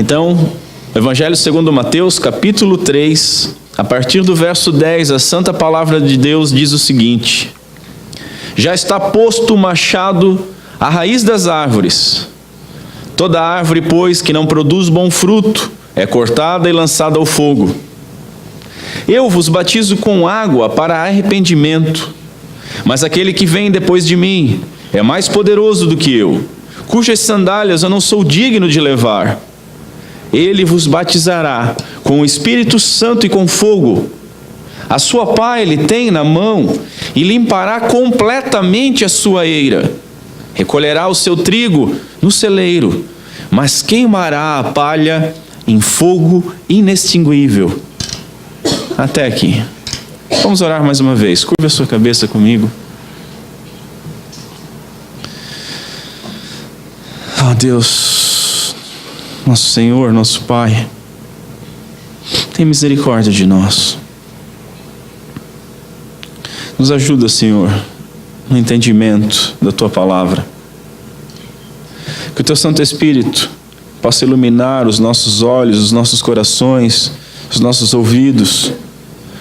Então, Evangelho segundo Mateus, capítulo 3, a partir do verso 10, a santa palavra de Deus diz o seguinte: já está posto o machado à raiz das árvores. Toda árvore, pois, que não produz bom fruto, é cortada e lançada ao fogo. Eu vos batizo com água para arrependimento, mas aquele que vem depois de mim é mais poderoso do que eu, cujas sandálias eu não sou digno de levar. Ele vos batizará com o Espírito Santo e com fogo. A sua pá ele tem na mão e limpará completamente a sua eira. Recolherá o seu trigo no celeiro, mas queimará a palha em fogo inextinguível. Até aqui. Vamos orar mais uma vez. Curva a sua cabeça comigo. Oh Deus, nosso Senhor, nosso Pai, tem misericórdia de nós. Nos ajuda, Senhor, no entendimento da Tua palavra. Que o Teu Santo Espírito possa iluminar os nossos olhos, os nossos corações, os nossos ouvidos,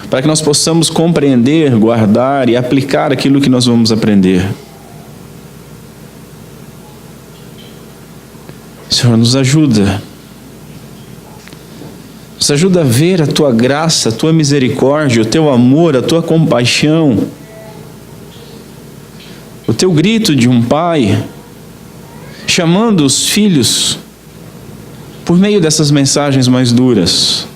para que nós possamos compreender, guardar e aplicar aquilo que nós vamos aprender. Senhor, nos ajuda. Nos ajuda a ver a Tua graça, a Tua misericórdia, o Teu amor, a Tua compaixão, o Teu grito de um pai, chamando os filhos por meio dessas mensagens mais duras.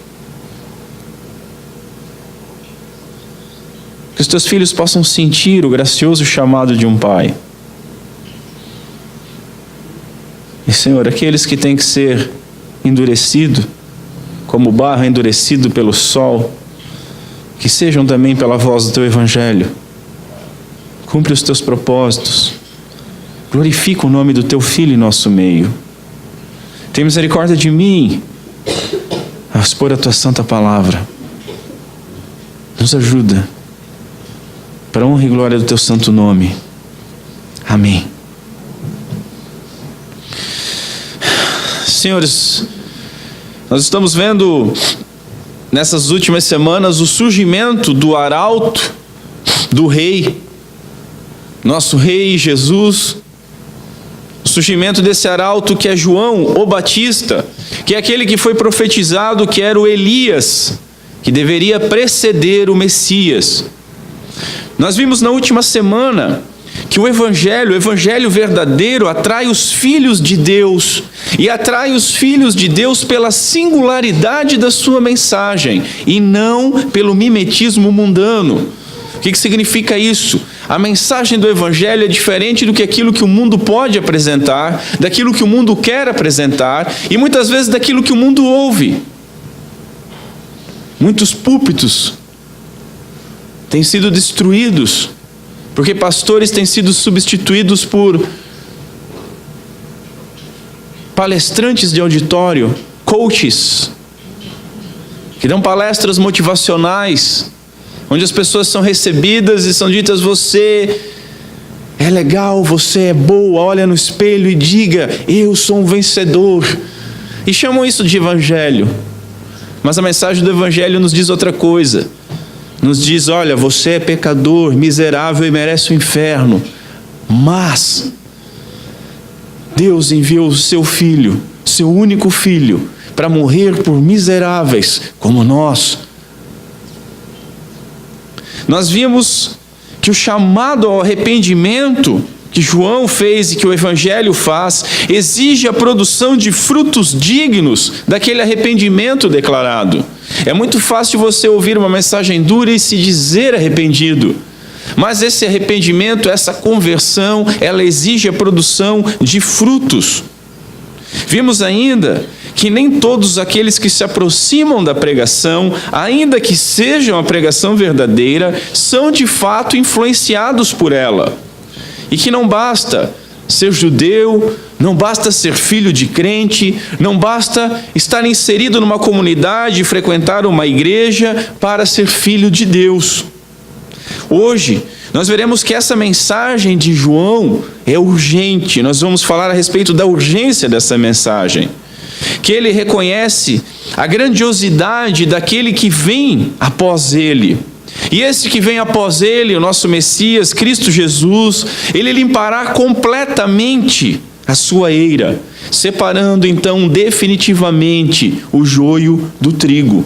Que os Teus filhos possam sentir o gracioso chamado de um pai. E, Senhor, aqueles que têm que ser endurecidos, como barro endurecido pelo sol, que sejam também pela voz do Teu Evangelho. Cumpre os Teus propósitos. Glorifica o nome do Teu Filho em nosso meio. Tem misericórdia de mim a expor a Tua santa palavra. Nos ajuda, para a honra e glória do Teu santo nome. Amém. Senhores, nós estamos vendo nessas últimas semanas o surgimento do arauto do rei, nosso rei Jesus, o surgimento desse arauto que é João o Batista, que é aquele que foi profetizado que era o Elias, que deveria preceder o Messias. Nós vimos na última semana que o Evangelho verdadeiro atrai os filhos de Deus, e atrai os filhos de Deus pela singularidade da sua mensagem, e não pelo mimetismo mundano. O que significa isso? A mensagem do Evangelho é diferente do que aquilo que o mundo pode apresentar, daquilo que o mundo quer apresentar, e muitas vezes daquilo que o mundo ouve. Muitos púlpitos têm sido destruídos, porque pastores têm sido substituídos por palestrantes de auditório, coaches, que dão palestras motivacionais, onde as pessoas são recebidas e são ditas: você é legal, você é boa, olha no espelho e diga: eu sou um vencedor. E chamam isso de Evangelho. Mas a mensagem do Evangelho nos diz outra coisa. Nos diz: olha, você é pecador, miserável e merece o inferno, mas Deus enviou o seu Filho, seu único Filho, para morrer por miseráveis como nós. Nós vimos que o chamado ao arrependimento que João fez e que o Evangelho faz, exige a produção de frutos dignos daquele arrependimento declarado. É muito fácil você ouvir uma mensagem dura e se dizer arrependido. Mas esse arrependimento, essa conversão, ela exige a produção de frutos. Vimos ainda que nem todos aqueles que se aproximam da pregação, ainda que sejam a pregação verdadeira, são de fato influenciados por ela. E que não basta ser judeu, não basta ser filho de crente, não basta estar inserido numa comunidade e frequentar uma igreja para ser filho de Deus. Hoje, nós veremos que essa mensagem de João é urgente. Nós vamos falar a respeito da urgência dessa mensagem. que ele reconhece a grandiosidade daquele que vem após ele. E esse que vem após ele, o nosso Messias, Cristo Jesus, ele limpará completamente a sua eira, separando então definitivamente o joio do trigo.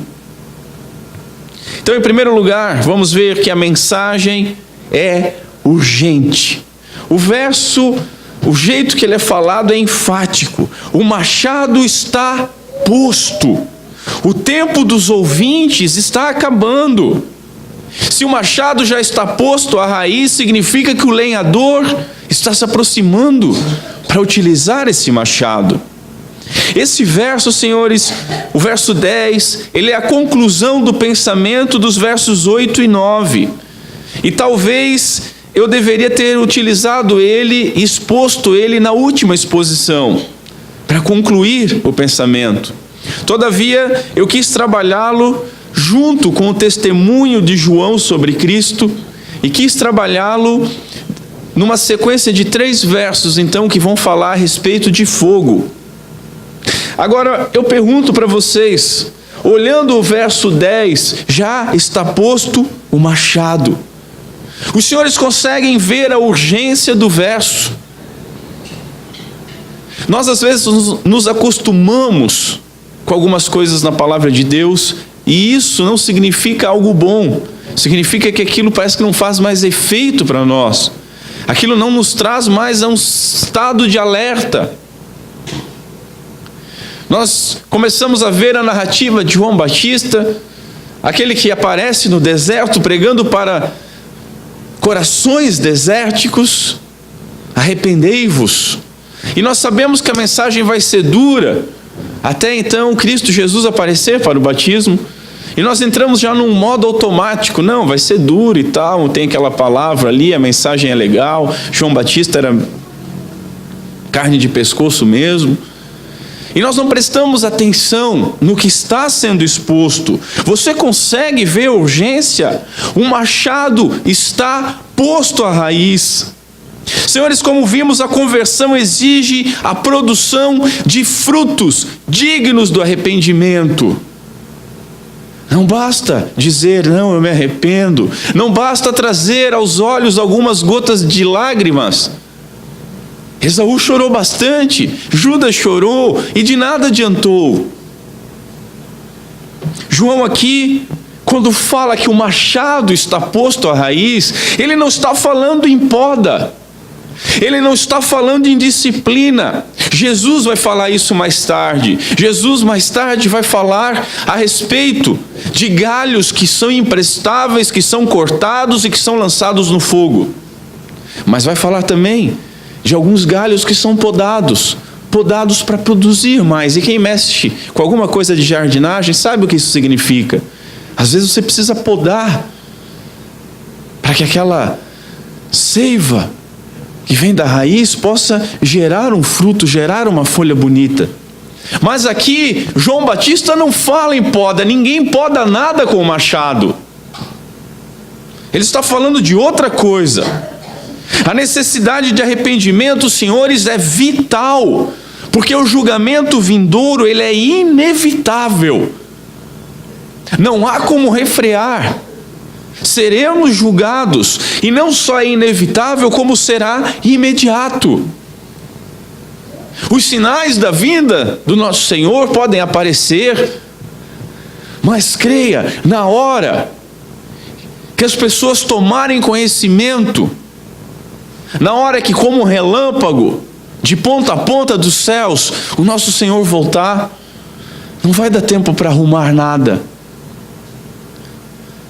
Então, em primeiro lugar, vamos ver que a mensagem é urgente. O jeito que ele é falado é enfático. O machado está posto. O tempo dos ouvintes está acabando. Se o machado já está posto à raiz, significa que o lenhador está se aproximando para utilizar esse machado. Esse verso, senhores, o verso 10, ele é a conclusão do pensamento dos versos 8 e 9. E talvez eu deveria ter utilizado ele, exposto ele na última exposição, para concluir o pensamento. Todavia, eu quis trabalhá-lo junto com o testemunho de João sobre Cristo, e quis trabalhá-lo numa sequência de 3 versos, então, que vão falar a respeito de fogo. Agora, eu pergunto para vocês, olhando o verso 10, já está posto o machado. Os senhores conseguem ver a urgência do verso? Nós, às vezes, nos acostumamos com algumas coisas na palavra de Deus, e isso não significa algo bom. Significa que aquilo parece que não faz mais efeito para nós. Aquilo não nos traz mais a um estado de alerta. Nós começamos a ver a narrativa de João Batista, aquele que aparece no deserto pregando para corações desérticos: arrependei-vos. E nós sabemos que a mensagem vai ser dura, até então Cristo Jesus aparecer para o batismo. E nós entramos já num modo automático: não, vai ser duro e tal, tem aquela palavra ali, a mensagem é legal. João Batista era carne de pescoço mesmo. E nós não prestamos atenção no que está sendo exposto. Você consegue ver a urgência? O machado está posto à raiz. Senhores, como vimos, a conversão exige a produção de frutos dignos do arrependimento. Não basta dizer, não, eu me arrependo. Não basta trazer aos olhos algumas gotas de lágrimas. Esaú chorou bastante, Judas chorou e de nada adiantou. João aqui, quando fala que o machado está posto à raiz, ele não está falando em poda. Ele não está falando em disciplina. Jesus vai falar isso mais tarde. Jesus mais tarde vai falar a respeito de galhos que são imprestáveis, que são cortados e que são lançados no fogo. Mas vai falar também de alguns galhos que são podados para produzir mais. E quem mexe com alguma coisa de jardinagem sabe o que isso significa. Às vezes você precisa podar para que aquela seiva que vem da raiz possa gerar um fruto, gerar uma folha bonita. Mas aqui, João Batista não fala em poda, ninguém poda nada com o machado. Ele está falando de outra coisa. A necessidade de arrependimento, senhores, é vital, porque o julgamento vindouro, ele é inevitável. Não há como refrear. Seremos julgados, e não só é inevitável, como será imediato. Os sinais da vinda do nosso Senhor podem aparecer, mas creia, na hora que as pessoas tomarem conhecimento, na hora que, como um relâmpago, de ponta a ponta dos céus, o nosso Senhor voltar, não vai dar tempo para arrumar nada.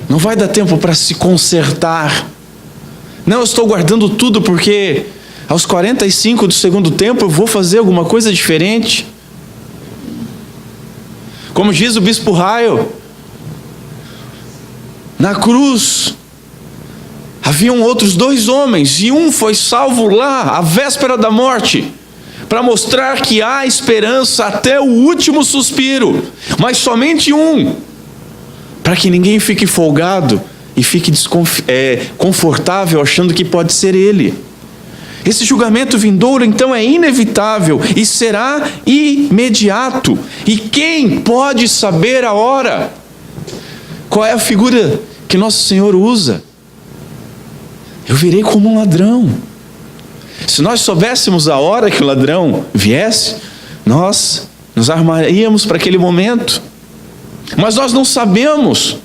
Não vai dar tempo para se consertar. Não, eu estou guardando tudo porque aos 45 do segundo tempo eu vou fazer alguma coisa diferente. Como diz o bispo Raio, na cruz haviam outros 2 homens, e um foi salvo lá, à véspera da morte, para mostrar que há esperança até o último suspiro, mas somente um, para que ninguém fique folgado e fique confortável achando que pode ser ele. Esse julgamento vindouro, então, é inevitável e será imediato. E quem pode saber a hora? Qual é a figura que nosso Senhor usa? Eu virei como um ladrão. Se nós soubéssemos a hora que o ladrão viesse, nós nos armaríamos para aquele momento. Mas nós não sabemos.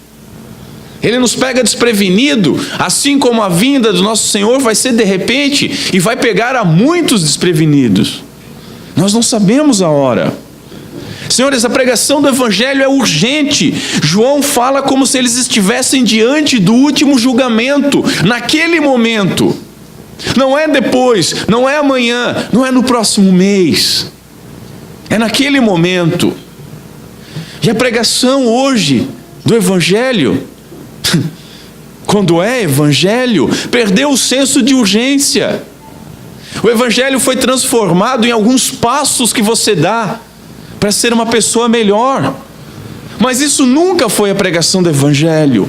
Ele nos pega desprevenido, assim como a vinda do nosso Senhor vai ser de repente e vai pegar a muitos desprevenidos. Nós não sabemos a hora. Senhores, a pregação do Evangelho é urgente. João fala como se eles estivessem diante do último julgamento, naquele momento. Não é depois, não é amanhã, não é no próximo mês. É naquele momento. E a pregação hoje do Evangelho, quando é Evangelho, perdeu o senso de urgência. O Evangelho foi transformado em alguns passos que você dá para ser uma pessoa melhor. Mas isso nunca foi a pregação do Evangelho.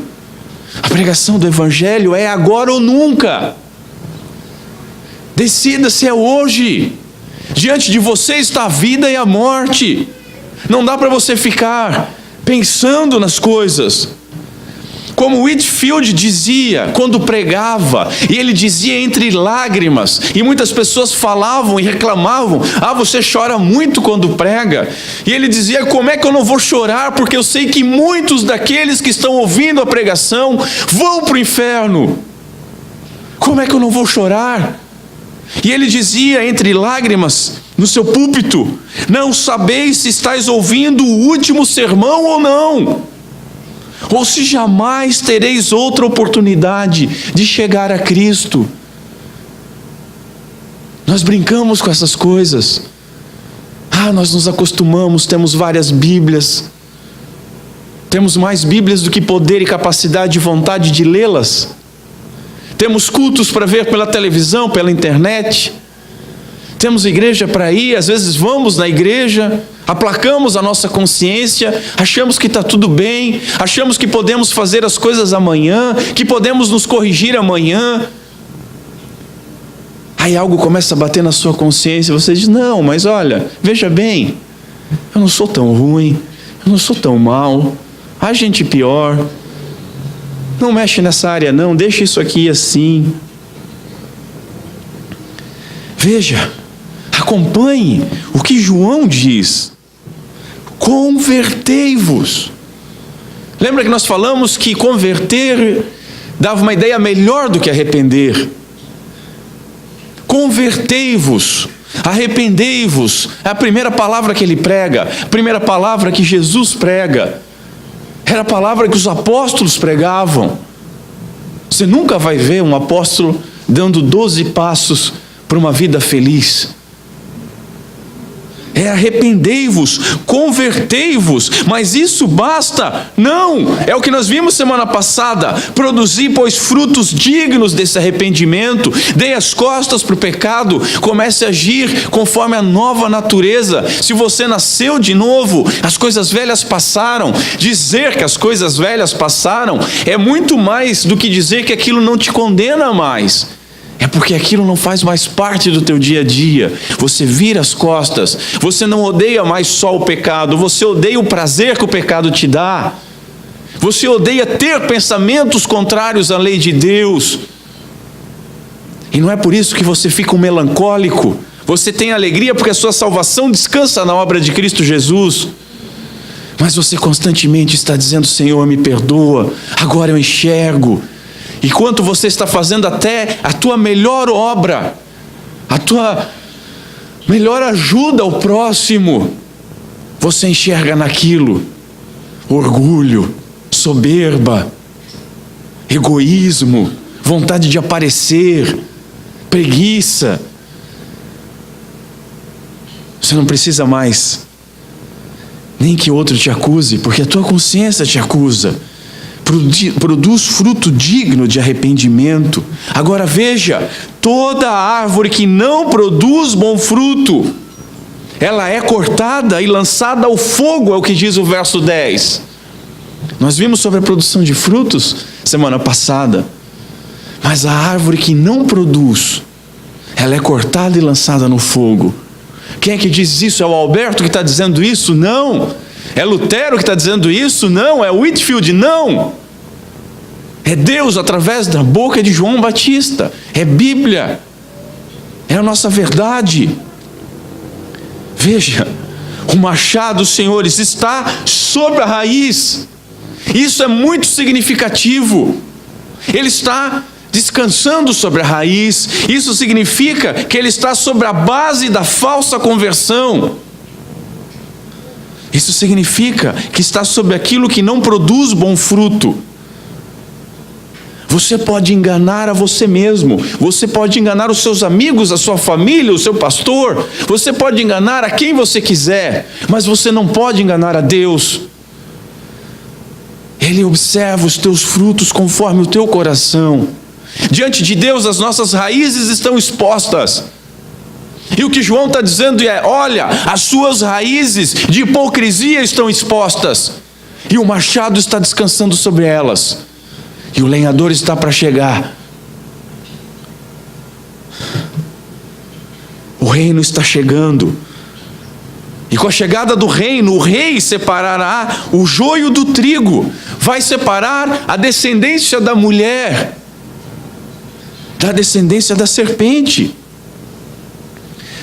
A pregação do Evangelho é agora ou nunca. Decida se é hoje. Diante de você está a vida e a morte. Não dá para você ficar pensando nas coisas. Como Whitefield dizia quando pregava, e ele dizia entre lágrimas, e muitas pessoas falavam e reclamavam: você chora muito quando prega. E ele dizia: como é que eu não vou chorar, porque eu sei que muitos daqueles que estão ouvindo a pregação vão para o inferno. Como é que eu não vou chorar? E ele dizia entre lágrimas no seu púlpito: não sabeis se estáis ouvindo o último sermão ou não, ou se jamais tereis outra oportunidade de chegar a Cristo. Nós brincamos com essas coisas. Nós nos acostumamos, temos várias Bíblias, temos mais Bíblias do que poder e capacidade de vontade de lê-las. Temos cultos para ver pela televisão, pela internet. Temos igreja para ir, às vezes vamos na igreja, aplacamos a nossa consciência, achamos que está tudo bem, achamos que podemos fazer as coisas amanhã, que podemos nos corrigir amanhã. Aí algo começa a bater na sua consciência e você diz: não, mas olha, veja bem, eu não sou tão ruim, eu não sou tão mal, há gente pior. Não mexe nessa área não, deixa isso aqui assim. Veja, acompanhe o que João diz: convertei-vos. Lembra que nós falamos que converter dava uma ideia melhor do que arrepender? Convertei-vos, arrependei-vos, é a primeira palavra que ele prega, a primeira palavra que Jesus prega. Era a palavra que os apóstolos pregavam. Você nunca vai ver um apóstolo dando 12 passos para uma vida feliz. É arrependei-vos, convertei-vos, mas isso basta? Não, é o que nós vimos semana passada: produzi, pois, frutos dignos desse arrependimento, dei as costas para o pecado, comece a agir conforme a nova natureza. Se você nasceu de novo, as coisas velhas passaram. Dizer que as coisas velhas passaram é muito mais do que dizer que aquilo não te condena mais. É porque aquilo não faz mais parte do teu dia a dia. Você vira as costas. Você não odeia mais só o pecado. Você odeia o prazer que o pecado te dá. Você odeia ter pensamentos contrários à lei de Deus. E não é por isso que você fica um melancólico. Você tem alegria porque a sua salvação descansa na obra de Cristo Jesus. Mas você constantemente está dizendo: Senhor, me perdoa. Agora eu enxergo. Enquanto você está fazendo até a tua melhor obra, a tua melhor ajuda ao próximo, você enxerga naquilo orgulho, soberba, egoísmo, vontade de aparecer, preguiça. Você não precisa mais nem que outro te acuse, porque a tua consciência te acusa. Produz fruto digno de arrependimento. Agora veja, toda árvore que não produz bom fruto, ela é cortada e lançada ao fogo, é o que diz o verso 10. Nós vimos sobre a produção de frutos semana passada. Mas a árvore que não produz, ela é cortada e lançada no fogo. Quem é que diz isso? É o Alberto que está dizendo isso? Não. É Lutero que está dizendo isso? Não. É Whitefield? Não. É Deus através da boca de João Batista. É Bíblia. É a nossa verdade. Veja, o machado, senhores, está sobre a raiz. Isso é muito significativo. Ele está descansando sobre a raiz. Isso significa que ele está sobre a base da falsa conversão. Isso significa que está sobre aquilo que não produz bom fruto. Você pode enganar a você mesmo, você pode enganar os seus amigos, a sua família, o seu pastor, você pode enganar a quem você quiser, mas você não pode enganar a Deus. Ele observa os teus frutos conforme o teu coração. Diante de Deus, as nossas raízes estão expostas. E o que João está dizendo é: olha, as suas raízes de hipocrisia estão expostas, e o machado está descansando sobre elas, e o lenhador está para chegar. O reino está chegando. E com a chegada do reino, o rei separará o joio do trigo, vai separar a descendência da mulher da descendência da serpente.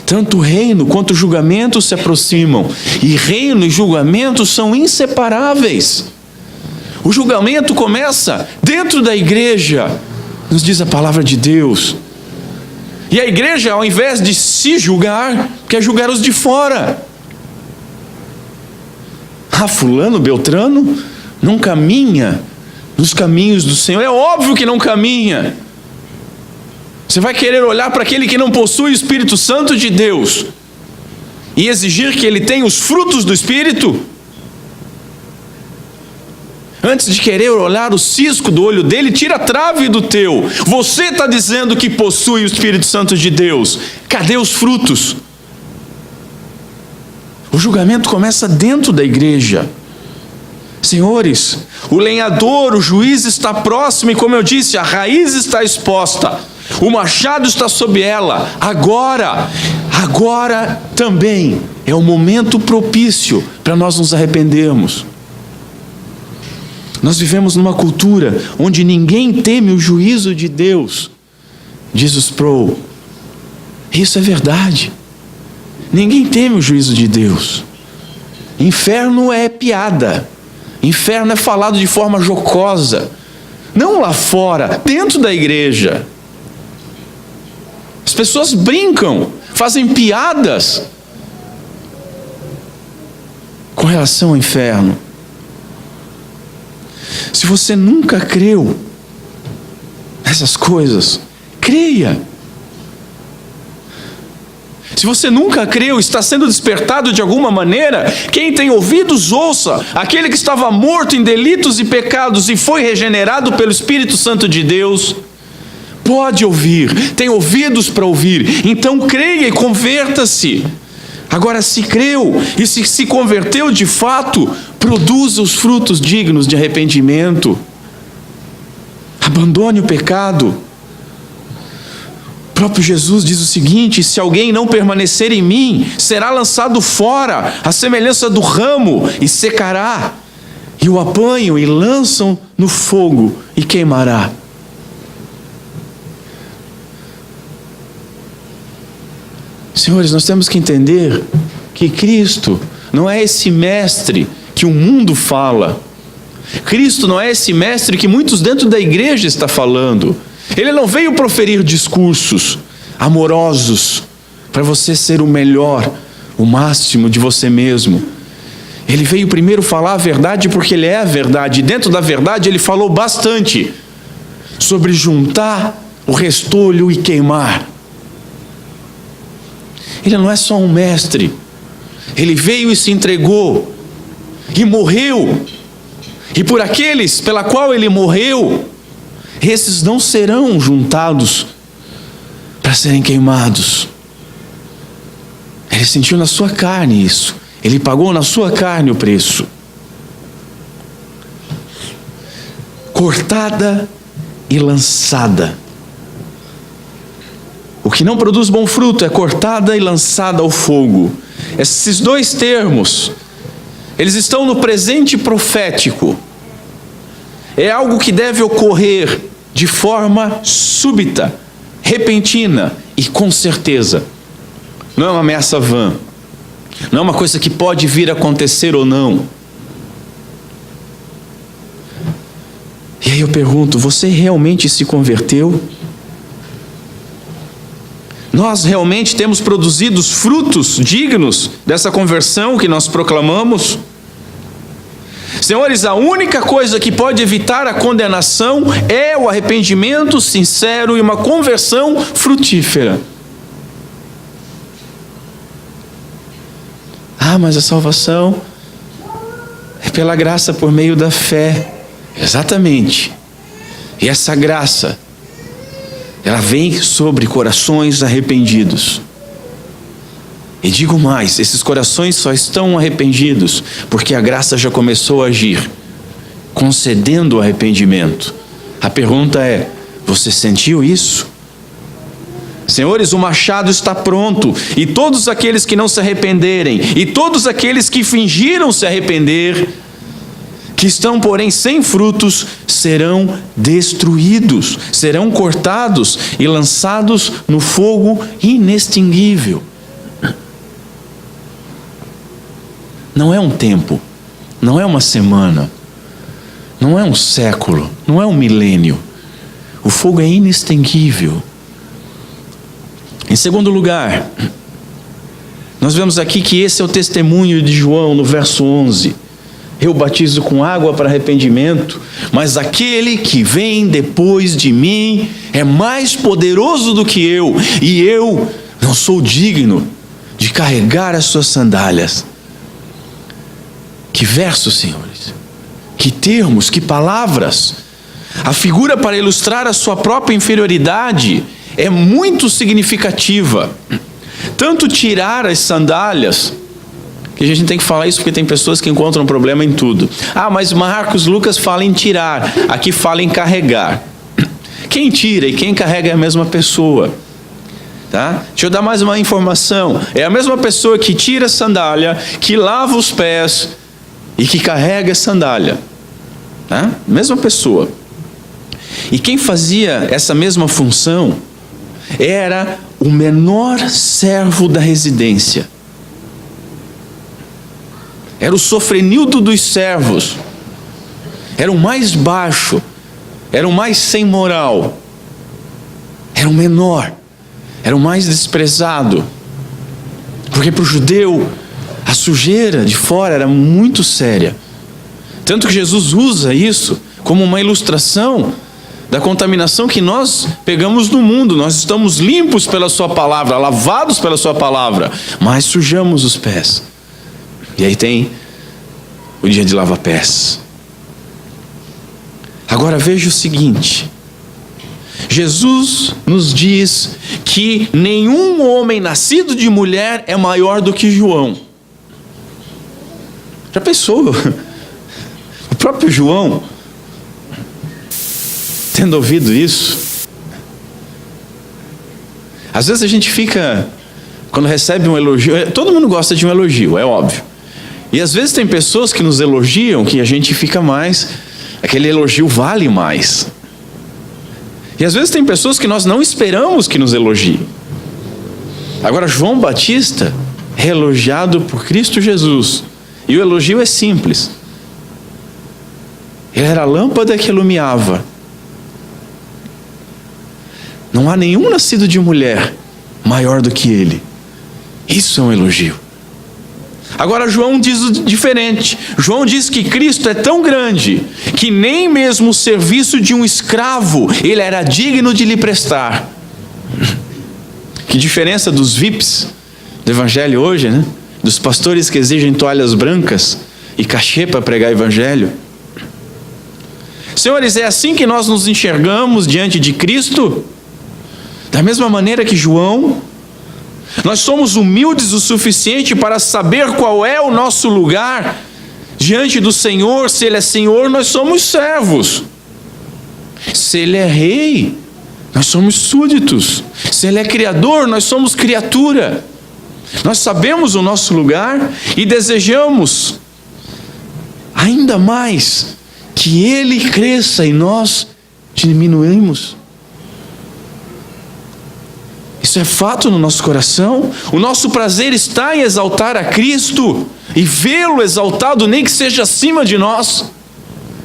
Tanto o reino quanto o julgamento se aproximam, e reino e julgamento são inseparáveis. O julgamento começa dentro da igreja, nos diz a palavra de Deus. E a igreja, ao invés de se julgar, quer julgar os de fora. Fulano, Beltrano não caminha nos caminhos do Senhor. É óbvio que não caminha. Você vai querer olhar para aquele que não possui o Espírito Santo de Deus e exigir que ele tenha os frutos do Espírito? Antes de querer olhar o cisco do olho dele, tira a trave do teu. Você está dizendo que possui o Espírito Santo de Deus. Cadê os frutos? O julgamento começa dentro da igreja. Senhores, o lenhador, o juiz está próximo, e como eu disse, a raiz está exposta. O machado está sob ela. Agora também é o momento propício para nós nos arrependermos. Nós vivemos numa cultura onde ninguém teme o juízo de Deus, diz o Sproul. Isso é verdade. Ninguém teme o juízo de Deus. Inferno é piada. Inferno é falado de forma jocosa. Não lá fora, dentro da igreja. As pessoas brincam, fazem piadas com relação ao inferno. Se você nunca creu nessas coisas, creia. Se você nunca creu, está sendo despertado de alguma maneira, quem tem ouvidos ouça. Aquele que estava morto em delitos e pecados e foi regenerado pelo Espírito Santo de Deus, pode ouvir, tem ouvidos para ouvir. Então creia e converta-se. Agora, se creu e se converteu de fato, produza os frutos dignos de arrependimento. Abandone o pecado. O próprio Jesus diz o seguinte: se alguém não permanecer em mim, será lançado fora, à semelhança do ramo, e secará. E o apanham e lançam no fogo e queimará. Senhores, nós temos que entender que Cristo não é esse mestre que o mundo fala. Cristo não é esse mestre que muitos dentro da igreja estão falando. Ele não veio proferir discursos amorosos para você ser o melhor, o máximo de você mesmo. Ele veio primeiro falar a verdade porque ele é a verdade. E dentro da verdade ele falou bastante sobre juntar o restolho e queimar. Ele não é só um mestre. Ele veio e se entregou e morreu. E por aqueles pela qual ele morreu, esses não serão juntados para serem queimados. Ele sentiu na sua carne isso. Ele pagou na sua carne o preço. Cortada e lançada. O o que não produz bom fruto é cortada e lançada ao fogo. Esses dois termos, eles estão no presente profético. É algo que deve ocorrer de forma súbita, repentina e com certeza. Não é uma ameaça vã. Não é uma coisa que pode vir a acontecer ou não. E aí eu pergunto, você realmente se converteu? Nós realmente temos produzido os frutos dignos dessa conversão que nós proclamamos? Senhores, a única coisa que pode evitar a condenação é o arrependimento sincero e uma conversão frutífera. Ah, mas a salvação é pela graça por meio da fé. Exatamente. E essa graça, ela vem sobre corações arrependidos. E digo mais, esses corações só estão arrependidos porque a graça já começou a agir, concedendo o arrependimento. A pergunta é, você sentiu isso? Senhores, o machado está pronto, e todos aqueles que não se arrependerem, e todos aqueles que fingiram se arrepender, que estão, porém, sem frutos, serão destruídos, serão cortados e lançados no fogo inextinguível. Não é um tempo, não é uma semana, não é um século, não é um milênio. O fogo é inextinguível. Em segundo lugar, nós vemos aqui que esse é o testemunho de João no verso 11. Eu batizo com água para arrependimento, mas aquele que vem depois de mim é mais poderoso do que eu, e eu não sou digno de carregar as suas sandálias. Que versos, senhores! Que termos, que palavras! A figura para ilustrar a sua própria inferioridade é muito significativa. Tanto tirar as sandálias, que a gente tem que falar isso porque tem pessoas que encontram problema em tudo. Ah, mas Marcos, Lucas fala em tirar, aqui fala em carregar. Quem tira e quem carrega é a mesma pessoa. Tá? Deixa eu dar mais uma informação. É a mesma pessoa que tira a sandália, que lava os pés e que carrega a sandália. Tá? Mesma pessoa. E quem fazia essa mesma função era o menor servo da residência. Era o sofrenildo dos servos. Era o mais baixo. Era o mais sem moral. Era o menor. Era o mais desprezado. Porque para o judeu, a sujeira de fora era muito séria. Tanto que Jesus usa isso como uma ilustração da contaminação que nós pegamos no mundo. Nós estamos limpos pela sua palavra, lavados pela sua palavra, mas sujamos os pés. E aí tem o dia de lavar pés. Agora veja o seguinte. Jesus nos diz que nenhum homem nascido de mulher é maior do que João. Já pensou? O próprio João, tendo ouvido isso, às vezes a gente fica, quando recebe um elogio, todo mundo gosta de um elogio, é óbvio. E às vezes tem pessoas que nos elogiam que a gente fica mais, aquele elogio vale mais. E às vezes tem pessoas que nós não esperamos que nos elogiem. Agora João Batista é elogiado por Cristo Jesus. E o elogio é simples. Ele era a lâmpada que iluminava. Não há nenhum nascido de mulher maior do que ele. Isso é um elogio. Agora João diz o diferente. João diz que Cristo é tão grande que nem mesmo o serviço de um escravo ele era digno de lhe prestar. Que diferença dos VIPs do evangelho hoje, né? Dos pastores que exigem toalhas brancas e cachê para pregar evangelho. Senhores, é assim que nós nos enxergamos diante de Cristo? Da mesma maneira que João? Nós somos humildes o suficiente para saber qual é o nosso lugar diante do Senhor. Se Ele é Senhor, nós somos servos. Se Ele é Rei, nós somos súditos. Se Ele é Criador, nós somos criatura. Nós sabemos o nosso lugar e desejamos ainda mais que Ele cresça e nós diminuímos. Isso é fato no nosso coração. O nosso prazer está em exaltar a Cristo e vê-lo exaltado, nem que seja acima de nós,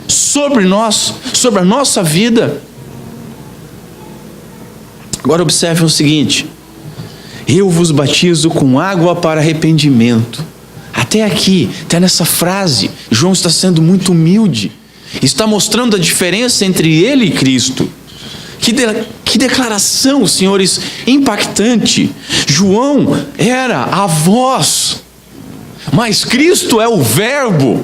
sobre a nossa vida. Agora observe o seguinte: eu vos batizo com água para arrependimento. Até aqui, até nessa frase, João está sendo muito humilde. Está mostrando a diferença entre ele e Cristo. Que declaração, senhores, impactante. João era a voz, mas Cristo é o verbo.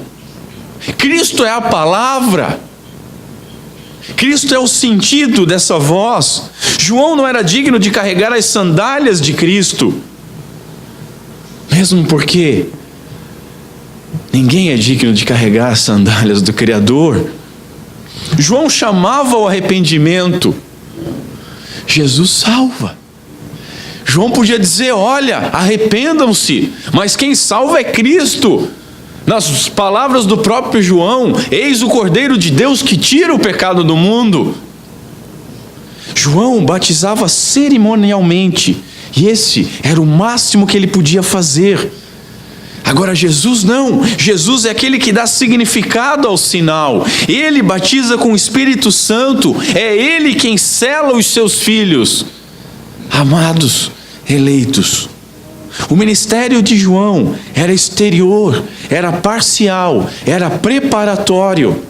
Cristo é a palavra. Cristo é o sentido dessa voz. João não era digno de carregar as sandálias de Cristo, mesmo porque ninguém é digno de carregar as sandálias do Criador. João chamava ao arrependimento. Jesus salva. João podia dizer: olha, arrependam-se, mas quem salva é Cristo. Nas palavras do próprio João: eis o Cordeiro de Deus que tira o pecado do mundo. João batizava cerimonialmente, e esse era o máximo que ele podia fazer. Agora Jesus não. Jesus é aquele que dá significado ao sinal. Ele batiza com o Espírito Santo. É Ele quem sela os seus filhos, amados, eleitos. O ministério de João era exterior, era parcial, era preparatório.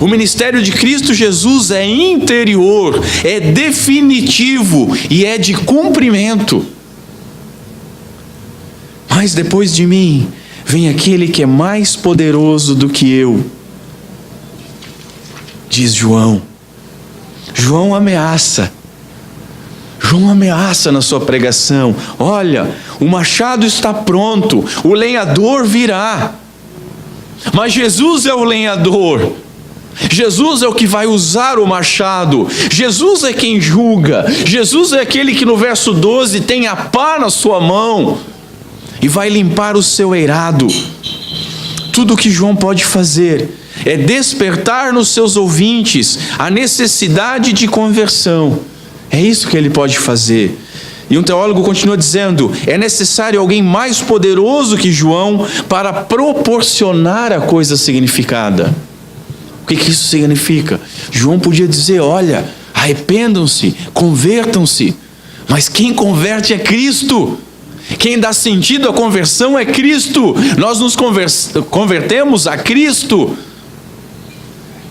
O ministério de Cristo Jesus é interior, é definitivo e é de cumprimento. Mas depois de mim vem aquele que é mais poderoso do que eu, diz João. João ameaça na sua pregação: olha, o machado está pronto, o lenhador virá. Mas Jesus é o lenhador. Jesus é o que vai usar o machado. Jesus é quem julga. Jesus é aquele que no verso 12 tem a pá na sua mão e vai limpar o seu eirado. Tudo o que João pode fazer é despertar nos seus ouvintes a necessidade de conversão. É isso que ele pode fazer. E um teólogo continua dizendo: é necessário alguém mais poderoso que João para proporcionar a coisa significada. O que isso significa? João podia dizer: olha, arrependam-se, convertam-se. Mas quem converte é Cristo. Quem dá sentido à conversão é Cristo. Nós nos convertemos a Cristo.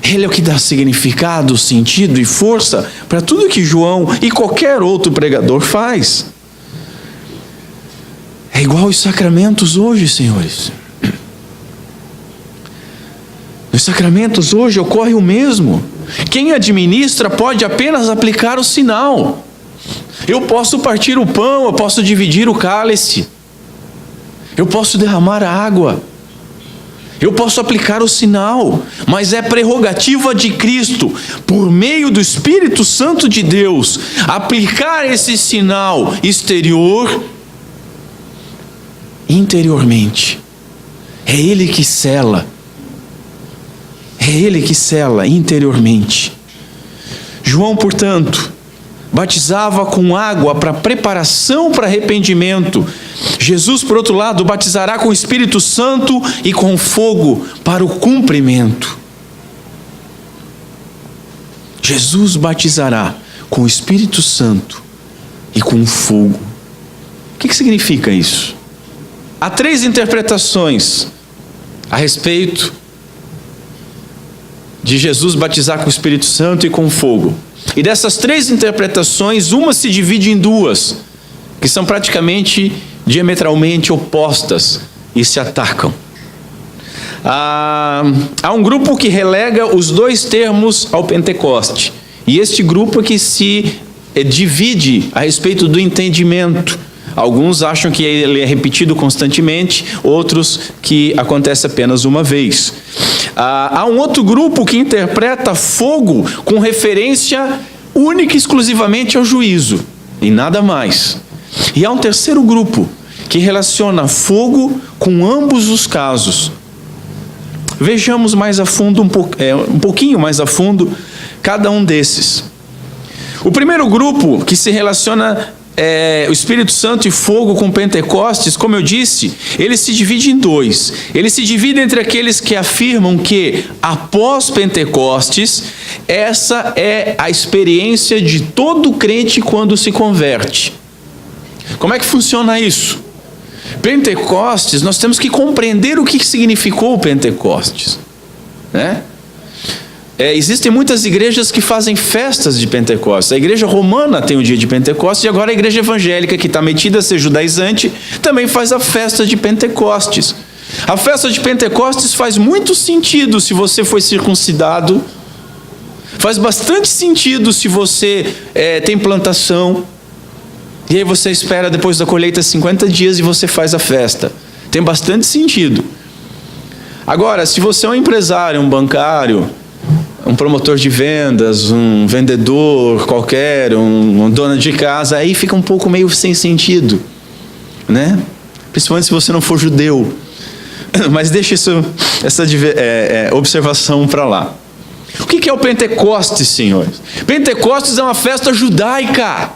Ele é o que dá significado, sentido e força para tudo que João e qualquer outro pregador faz. É igual aos sacramentos hoje, senhores. Nos sacramentos hoje ocorre o mesmo. Quem administra pode apenas aplicar o sinal. Eu posso partir o pão, eu posso dividir o cálice, eu posso derramar a água, eu posso aplicar o sinal, mas é prerrogativa de Cristo, por meio do Espírito Santo de Deus, aplicar esse sinal exterior, interiormente. É Ele que sela. É Ele que sela interiormente. João, portanto, batizava com água para preparação para arrependimento. Jesus, por outro lado, batizará com o Espírito Santo e com fogo para o cumprimento. Jesus batizará com o Espírito Santo e com fogo. O que significa isso? Há 3 interpretações a respeito de Jesus batizar com o Espírito Santo e com fogo. E dessas 3 interpretações, uma se divide em 2, que são praticamente diametralmente opostas e se atacam. Há um grupo que relega os 2 termos ao Pentecoste, e este grupo é que se divide a respeito do entendimento. Alguns acham que ele é repetido constantemente, outros que acontece apenas uma vez. Há um outro grupo que interpreta fogo com referência única e exclusivamente ao juízo. e nada mais. E há um terceiro grupo que relaciona fogo com ambos os casos. Vejamos mais a fundo, um pouquinho mais a fundo, cada um desses. O primeiro grupo que se relaciona o Espírito Santo e fogo com Pentecostes, como eu disse, ele se divide em dois. Ele se divide entre aqueles que afirmam que após Pentecostes, essa é a experiência de todo crente quando se converte. Como é que funciona isso? Pentecostes, nós temos que compreender o que significou o Pentecostes, né? Existem muitas igrejas que fazem festas de Pentecostes. A igreja romana tem o dia de Pentecostes e agora a igreja evangélica, que está metida a ser judaizante, também faz a festa de Pentecostes. A festa de Pentecostes faz muito sentido se você foi circuncidado, faz bastante sentido se você tem plantação, e aí você espera depois da colheita 50 dias e você faz a festa. Tem bastante sentido. Agora, se você é um empresário, um bancário, um promotor de vendas, um vendedor qualquer, um dono de casa, aí fica um pouco meio sem sentido, né? Principalmente se você não for judeu. Mas deixa essa observação para lá. O que é o Pentecostes, senhores? Pentecostes é uma festa judaica.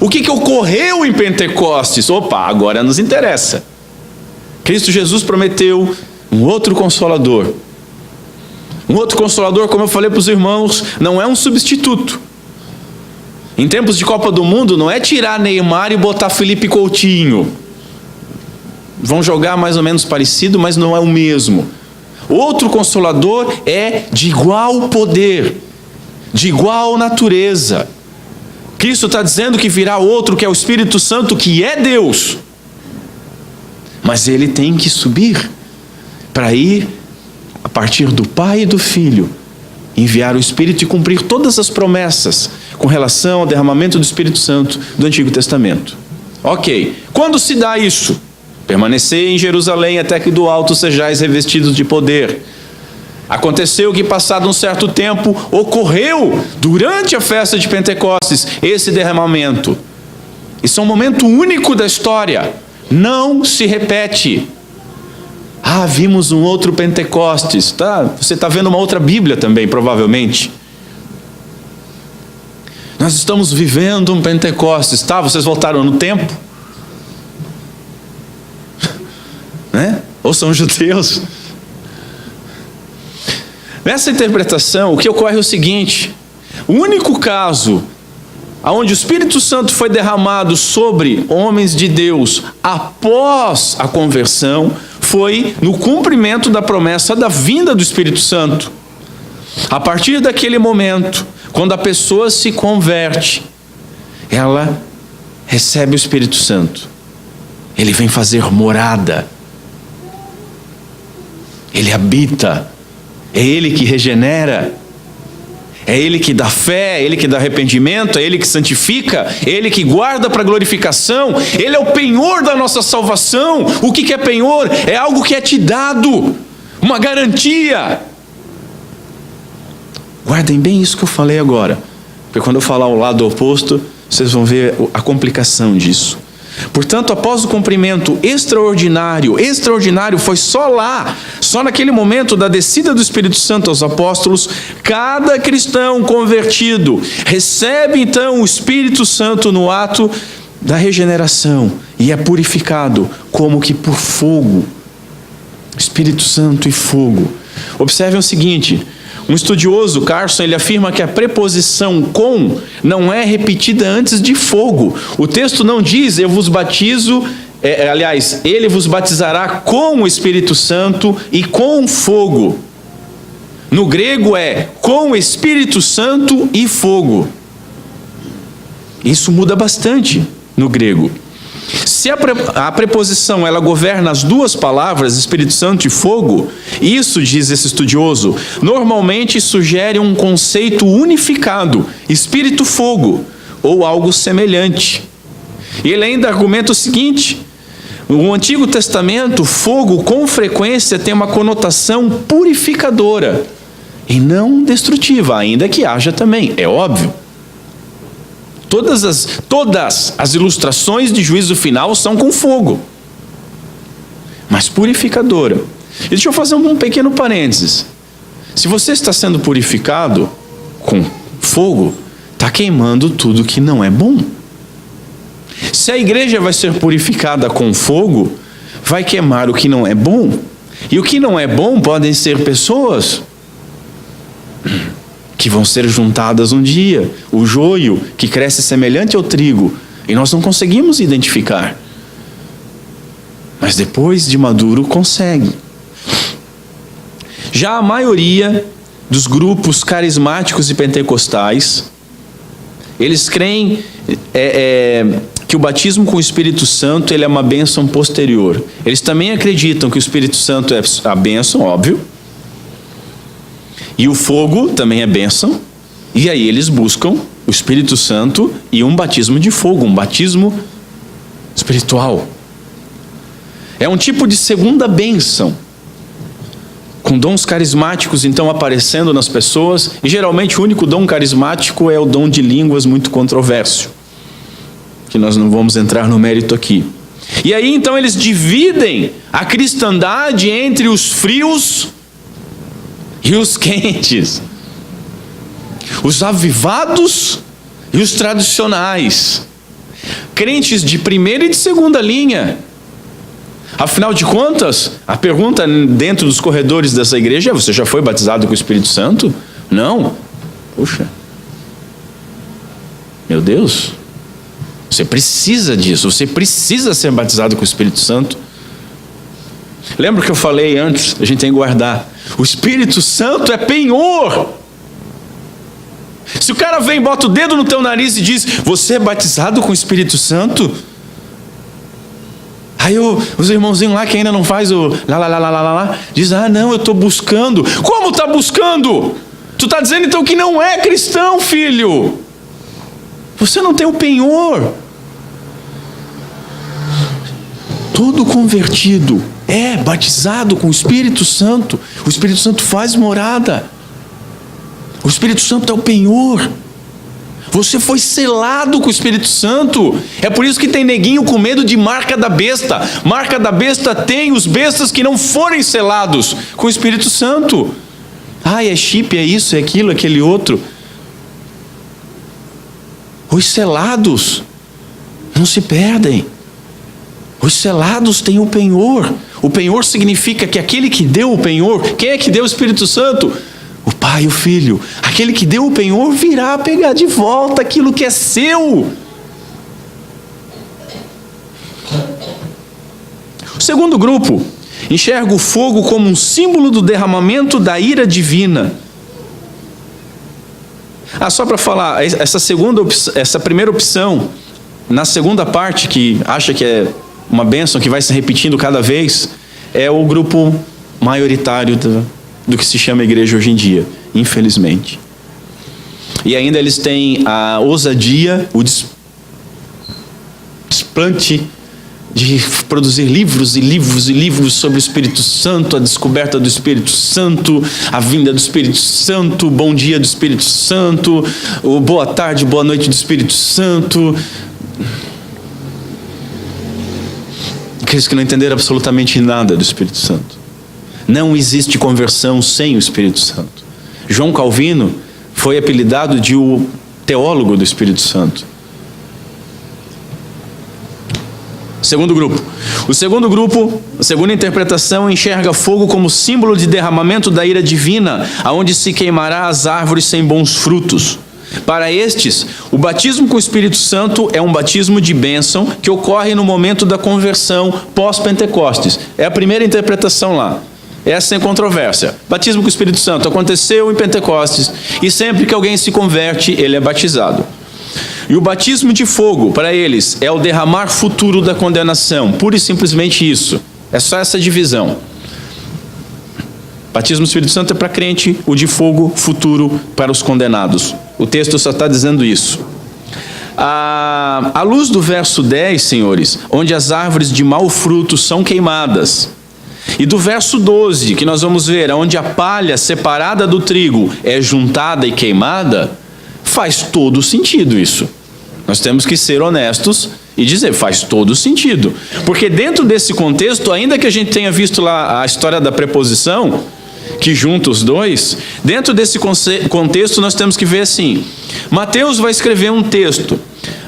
O que ocorreu em Pentecostes? Opa, agora nos interessa. Cristo Jesus prometeu um outro Consolador. Um outro Consolador, como eu falei para os irmãos, não é um substituto. Em tempos de Copa do Mundo, não é tirar Neymar e botar Felipe Coutinho. Vão jogar mais ou menos parecido, mas não é o mesmo. Outro Consolador é de igual poder, de igual natureza. Cristo está dizendo que virá outro, que é o Espírito Santo, que é Deus. Mas ele tem que subir para ir, a partir do Pai e do Filho, enviar o Espírito e cumprir todas as promessas com relação ao derramamento do Espírito Santo do Antigo Testamento. Ok. Quando se dá isso? Permanecer em Jerusalém até que do alto sejais revestidos de poder. Aconteceu que, passado um certo tempo, ocorreu, durante a festa de Pentecostes, esse derramamento. Isso é um momento único da história. Não se repete. Vimos um outro Pentecostes. Você está vendo uma outra Bíblia também, provavelmente. Nós estamos vivendo um Pentecostes. Vocês voltaram no tempo? Né? Ou são judeus? Nessa interpretação, o que ocorre é o seguinte: o único caso onde o Espírito Santo foi derramado sobre homens de Deus após a conversão foi no cumprimento da promessa da vinda do Espírito Santo. A partir daquele momento, quando a pessoa se converte, ela recebe o Espírito Santo. Ele vem fazer morada. Ele habita. É Ele que regenera, é Ele que dá fé, é Ele que dá arrependimento, é Ele que santifica, é Ele que guarda para glorificação. Ele é o penhor da nossa salvação. O que é penhor? É algo que é te dado, uma garantia. Guardem bem isso que eu falei agora, porque quando eu falar o lado oposto, vocês vão ver a complicação disso. Portanto, após o cumprimento extraordinário foi só lá, só naquele momento da descida do Espírito Santo aos apóstolos, cada cristão convertido recebe então o Espírito Santo no ato da regeneração e é purificado como que por fogo. Espírito Santo e fogo. Observem o seguinte: um estudioso, Carson, ele afirma que a preposição com não é repetida antes de fogo. O texto não diz, eu vos batizo, ele vos batizará com o Espírito Santo e com fogo. No grego é com o Espírito Santo e fogo. Isso muda bastante no grego. Se a preposição ela governa as duas palavras, Espírito Santo e fogo, isso, diz esse estudioso, normalmente sugere um conceito unificado, Espírito-fogo, ou algo semelhante. E ele ainda argumenta o seguinte: no Antigo Testamento, fogo com frequência tem uma conotação purificadora e não destrutiva, ainda que haja também, é óbvio. Todas as ilustrações de juízo final são com fogo, mas purificadora. E deixa eu fazer um pequeno parênteses. Se você está sendo purificado com fogo, está queimando tudo que não é bom. Se a igreja vai ser purificada com fogo, vai queimar o que não é bom. E o que não é bom podem ser pessoas que vão ser juntadas um dia. O joio que cresce semelhante ao trigo, e nós não conseguimos identificar. Mas depois de maduro consegue. Já a maioria dos grupos carismáticos e pentecostais, eles creem que o batismo com o Espírito Santo ele é uma bênção posterior. Eles também acreditam que o Espírito Santo é a bênção, óbvio. E o fogo também é bênção. E aí eles buscam o Espírito Santo e um batismo de fogo, um batismo espiritual. É um tipo de segunda bênção, com dons carismáticos então aparecendo nas pessoas. E geralmente o único dom carismático é o dom de línguas, muito controverso, que nós não vamos entrar no mérito aqui. E aí então eles dividem a cristandade entre os frios e os quentes, os avivados e os tradicionais, crentes de primeira e de segunda linha. Afinal de contas, a pergunta dentro dos corredores dessa igreja é: você já foi batizado com o Espírito Santo? Não. Puxa, meu Deus, você precisa disso, você precisa ser batizado com o Espírito Santo. Lembra que eu falei antes? A gente tem que guardar. O Espírito Santo é penhor. Se o cara vem, bota o dedo no teu nariz e diz: você é batizado com o Espírito Santo? Aí os irmãozinhos lá que ainda não faz o diz: ah não, eu estou buscando. Como está buscando? Tu está dizendo então que não é cristão, filho. Você não tem o penhor. Todo convertido é batizado com o Espírito Santo. O Espírito Santo faz morada. O Espírito Santo é o penhor. Você foi selado com o Espírito Santo. É por isso que tem neguinho com medo de marca da besta. Marca da besta tem os bestas que não forem selados com o Espírito Santo. Ah, é chip, é isso, é aquilo, aquele outro. Os selados não se perdem. Os selados têm o penhor. O penhor significa que aquele que deu o penhor, quem é que deu o Espírito Santo? O Pai e o Filho. Aquele que deu o penhor virá pegar de volta aquilo que é seu. O segundo grupo enxerga o fogo como um símbolo do derramamento da ira divina. Só para falar, essa primeira opção, na segunda parte, que acha que é uma bênção que vai se repetindo cada vez, é o grupo maioritário do que se chama igreja hoje em dia, infelizmente. E ainda eles têm a ousadia, o desplante de produzir livros e livros e livros sobre o Espírito Santo, a descoberta do Espírito Santo, a vinda do Espírito Santo, o bom dia do Espírito Santo, o boa tarde, boa noite do Espírito Santo. Aqueles que não entenderam absolutamente nada do Espírito Santo. Não existe conversão sem o Espírito Santo. João Calvino foi apelidado de o teólogo do Espírito Santo. Segundo grupo. O segundo grupo, a segunda interpretação, enxerga fogo como símbolo de derramamento da ira divina, aonde se queimará as árvores sem bons frutos. Para estes, o batismo com o Espírito Santo é um batismo de bênção que ocorre no momento da conversão pós-Pentecostes. É a primeira interpretação lá. Essa sem controvérsia. Batismo com o Espírito Santo aconteceu em Pentecostes e sempre que alguém se converte, ele é batizado. E o batismo de fogo, para eles, é o derramar futuro da condenação. Pura e simplesmente isso. É só essa divisão. Batismo do Espírito Santo é para crente, o de fogo, futuro para os condenados. O texto só está dizendo isso. À luz do verso 10, senhores, onde as árvores de mau fruto são queimadas, e do verso 12, que nós vamos ver, onde a palha separada do trigo é juntada e queimada, faz todo sentido isso. Nós temos que ser honestos e dizer, faz todo sentido. Porque dentro desse contexto, ainda que a gente tenha visto lá a história da preposição, que junta os dois, dentro desse contexto nós temos que ver assim, Mateus vai escrever um texto,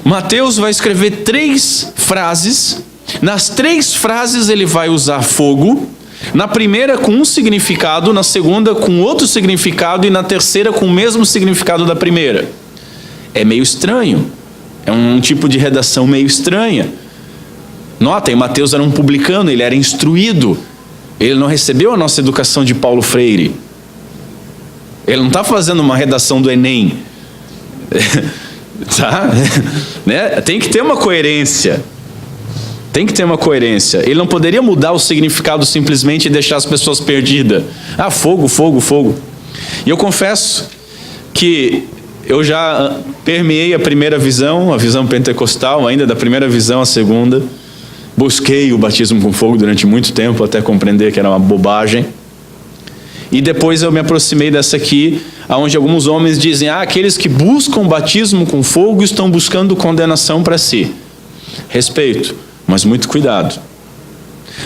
Mateus vai escrever 3 frases, nas 3 frases ele vai usar fogo, na primeira com um significado, na segunda com outro significado e na terceira com o mesmo significado da primeira. É meio estranho, é um tipo de redação meio estranha. Notem, Mateus era um publicano, ele era instruído, ele não recebeu a nossa educação de Paulo Freire, ele não está fazendo uma redação do Enem, tá? Né? Tem que ter uma coerência. Tem que ter uma coerência. Ele não poderia mudar o significado simplesmente e deixar as pessoas perdidas. Ah, fogo, fogo, fogo. E eu confesso que eu já permeei a primeira visão, a visão pentecostal, ainda da primeira visão à segunda. Busquei o batismo com fogo durante muito tempo, até compreender que era uma bobagem. E depois eu me aproximei dessa aqui, onde alguns homens dizem, aqueles que buscam batismo com fogo estão buscando condenação para si. Respeito, mas muito cuidado.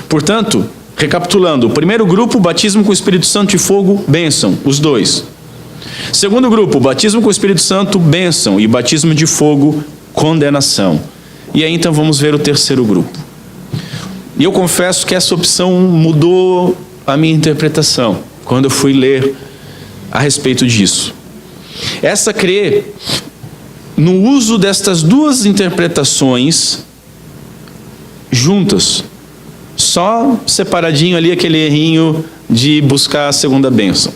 Portanto, recapitulando, o primeiro grupo, batismo com o Espírito Santo e fogo, bênção, os dois. Segundo grupo, batismo com o Espírito Santo, bênção, e batismo de fogo, condenação. E aí então vamos ver o terceiro grupo. E eu confesso que essa opção mudou a minha interpretação, quando eu fui ler a respeito disso. Essa crê no uso destas duas interpretações juntas, só separadinho ali aquele errinho de buscar a segunda bênção.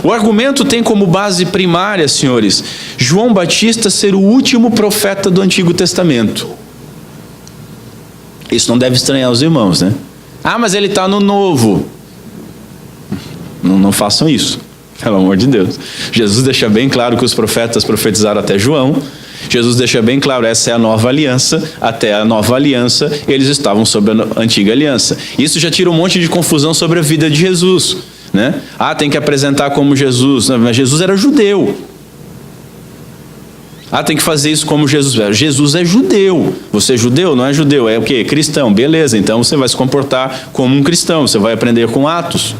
O argumento tem como base primária, senhores, João Batista ser o último profeta do Antigo Testamento. Isso não deve estranhar os irmãos, né? Mas ele está no Novo. Não façam isso, pelo amor de Deus. Jesus deixa bem claro que os profetas profetizaram até João. Jesus deixa bem claro, essa é a nova aliança, até a nova aliança eles estavam sob a antiga aliança. Isso já tira um monte de confusão sobre a vida de Jesus, né? Tem que apresentar como Jesus, mas Jesus era judeu. Tem que fazer isso como Jesus era. Jesus é judeu. Você é judeu? Não é judeu? É o quê? Cristão. Beleza, então você vai se comportar como um cristão, você vai aprender com Atos.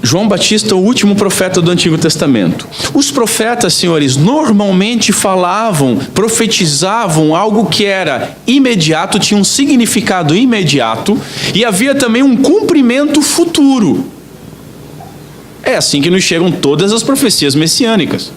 João Batista, o último profeta do Antigo Testamento. Os profetas, senhores, normalmente falavam, profetizavam algo que era imediato, tinha um significado imediato, e havia também um cumprimento futuro. É assim que nos chegam todas as profecias messiânicas.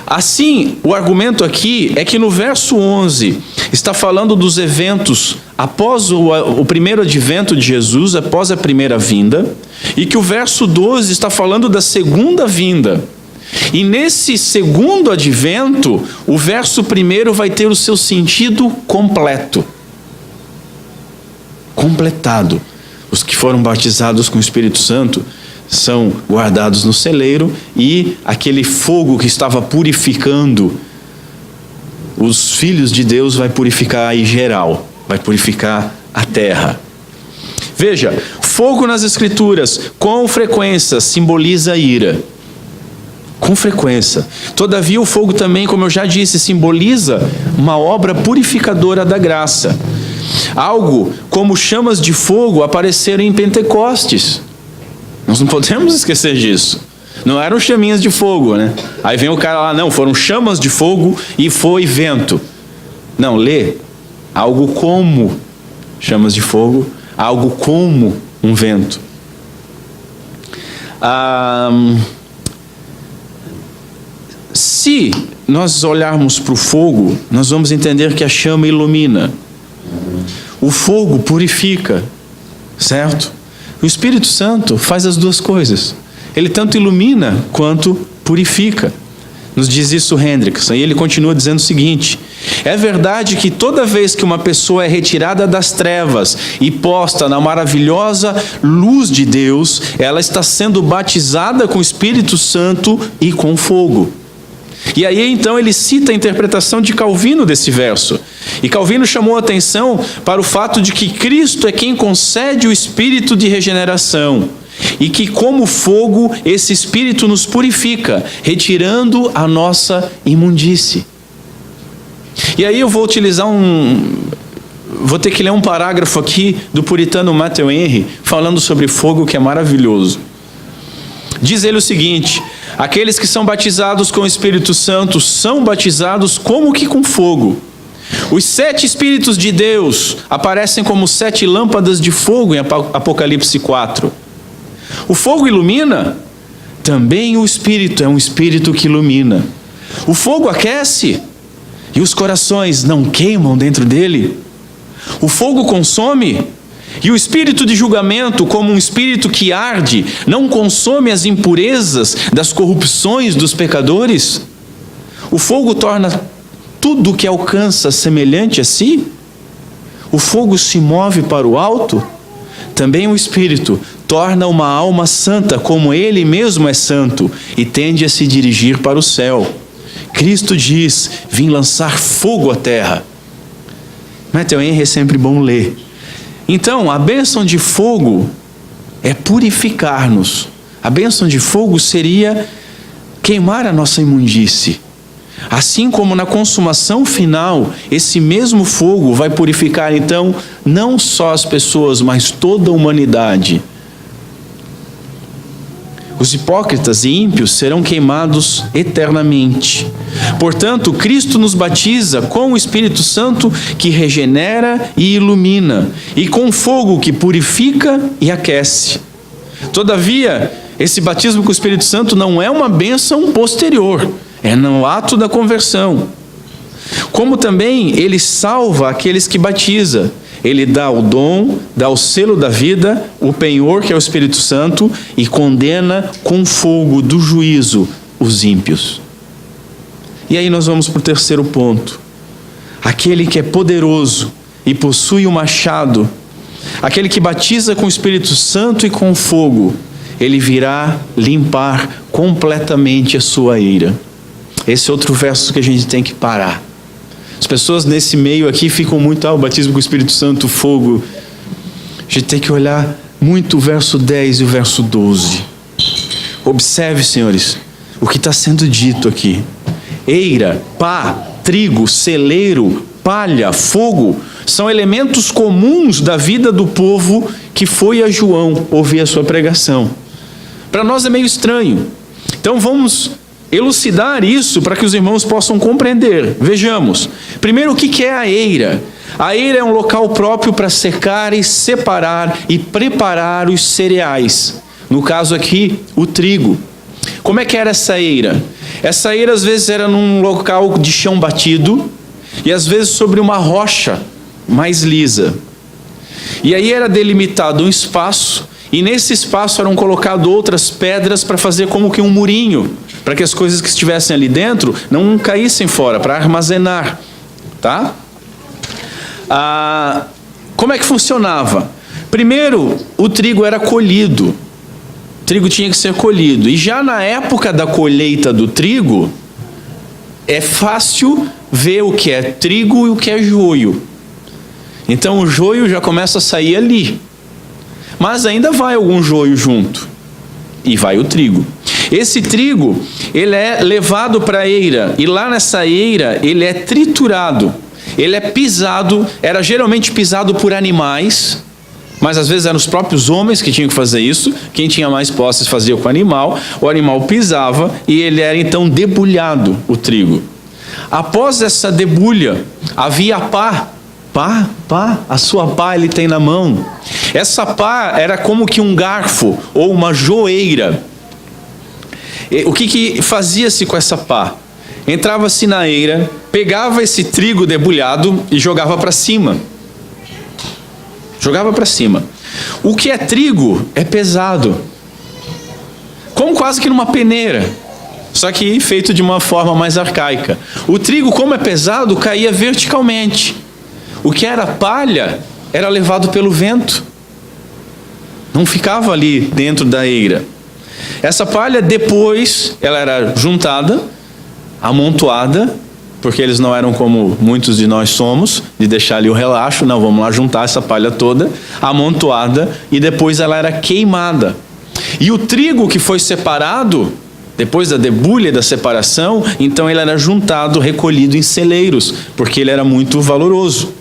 Assim, o argumento aqui é que no verso 11 está falando dos eventos após o primeiro advento de Jesus, após a primeira vinda, e que o verso 12 está falando da segunda vinda. E nesse segundo advento, o verso primeiro vai ter o seu sentido completo. Completado. Os que foram batizados com o Espírito Santo são guardados no celeiro, e aquele fogo que estava purificando os filhos de Deus vai purificar em geral, vai purificar a terra. Veja, fogo nas Escrituras, com frequência, simboliza ira. Com frequência. Todavia, o fogo também, como eu já disse, simboliza uma obra purificadora da graça. Algo como chamas de fogo apareceram em Pentecostes. Nós não podemos esquecer disso. Não eram chaminhas de fogo, né? Aí vem o cara lá, não, foram chamas de fogo e foi vento. Não, lê. Algo como chamas de fogo, algo como um vento. Se nós olharmos para o fogo, nós vamos entender que a chama ilumina. O fogo purifica, certo? O Espírito Santo faz as duas coisas. Ele tanto ilumina quanto purifica. Nos diz isso Hendrickson. E ele continua dizendo o seguinte: é verdade que toda vez que uma pessoa é retirada das trevas e posta na maravilhosa luz de Deus, ela está sendo batizada com o Espírito Santo e com fogo. E aí então ele cita a interpretação de Calvino desse verso. E Calvino chamou a atenção para o fato de que Cristo é quem concede o espírito de regeneração. e que, como fogo, esse Espírito nos purifica, retirando a nossa imundície. E aí eu vou utilizar vou ter que ler um parágrafo aqui do puritano Matthew Henry, falando sobre fogo, que é maravilhoso. Diz ele o seguinte: aqueles que são batizados com o Espírito Santo são batizados como que com fogo. Os 7 Espíritos de Deus aparecem como 7 lâmpadas de fogo em Apocalipse 4. O fogo ilumina? Também o Espírito é um Espírito que ilumina. O fogo aquece e os corações não queimam dentro dele. O fogo consome e o espírito de julgamento, como um espírito que arde, não consome as impurezas das corrupções dos pecadores. O fogo torna tudo que alcança semelhante a si. O fogo se move para o alto. Também o Espírito torna uma alma santa, como Ele mesmo é santo, e tende a se dirigir para o céu. Cristo diz: vim lançar fogo à terra. Matthew Henry é sempre bom ler. Então, a bênção de fogo é purificar-nos. A bênção de fogo seria queimar a nossa imundície. Assim como na consumação final, esse mesmo fogo vai purificar, então, não só as pessoas, mas toda a humanidade. Os hipócritas e ímpios serão queimados eternamente. Portanto, Cristo nos batiza com o Espírito Santo, que regenera e ilumina, e com fogo que purifica e aquece. Todavia, esse batismo com o Espírito Santo não é uma bênção posterior, é no ato da conversão. Como também ele salva aqueles que batiza. Ele dá o dom, dá o selo da vida, o penhor, que é o Espírito Santo, e condena com fogo do juízo os ímpios. E aí nós vamos para o terceiro ponto. Aquele que é poderoso e possui o machado, aquele que batiza com o Espírito Santo e com fogo, ele virá limpar completamente a sua ira. Esse é outro verso que a gente tem que parar. As pessoas nesse meio aqui ficam muito, o batismo com o Espírito Santo, fogo. A gente tem que olhar muito o verso 10 e o verso 12. Observe, senhores, o que está sendo dito aqui. Eira, pá, trigo, celeiro, palha, fogo, são elementos comuns da vida do povo que foi a João ouvir a sua pregação. Para nós é meio estranho. Então vamos elucidar isso para que os irmãos possam compreender. Vejamos. Primeiro, o que é a eira? A eira é um local próprio para secar e separar e preparar os cereais. No caso aqui, o trigo. Como é que era essa eira? Essa eira às vezes era num local de chão batido e às vezes sobre uma rocha mais lisa. E aí era delimitado um espaço, e nesse espaço eram colocadas outras pedras para fazer como que um murinho, para que as coisas que estivessem ali dentro não caíssem fora, para armazenar, tá? Como é que funcionava? Primeiro, o trigo era colhido. O trigo tinha que ser colhido. E já na época da colheita do trigo, é fácil ver o que é trigo e o que é joio. Então o joio já começa a sair ali. Mas ainda vai algum joio junto. E vai o trigo. Esse trigo, ele é levado para a eira. E lá nessa eira, ele é triturado. Ele é pisado, era geralmente pisado por animais, mas às vezes eram os próprios homens que tinham que fazer isso. Quem tinha mais posses fazia com o animal pisava e ele era então debulhado, o trigo. Após essa debulha, havia a pá, a sua pá ele tem na mão. Essa pá era como que um garfo ou uma joeira. O que fazia-se com essa pá? Entrava-se na eira, pegava esse trigo debulhado e jogava para cima. Jogava para cima. O que é trigo é pesado. Como quase que numa peneira. Só que feito de uma forma mais arcaica. O trigo, como é pesado, caía verticalmente. O que era palha era levado pelo vento. Não ficava ali dentro da eira. Essa palha depois, ela era juntada, amontoada, porque eles não eram como muitos de nós somos, de deixar ali o relaxo. Não, vamos lá juntar essa palha toda, amontoada, e depois ela era queimada. E o trigo que foi separado, depois da debulha e da separação, então ele era juntado, recolhido em celeiros, porque ele era muito valoroso.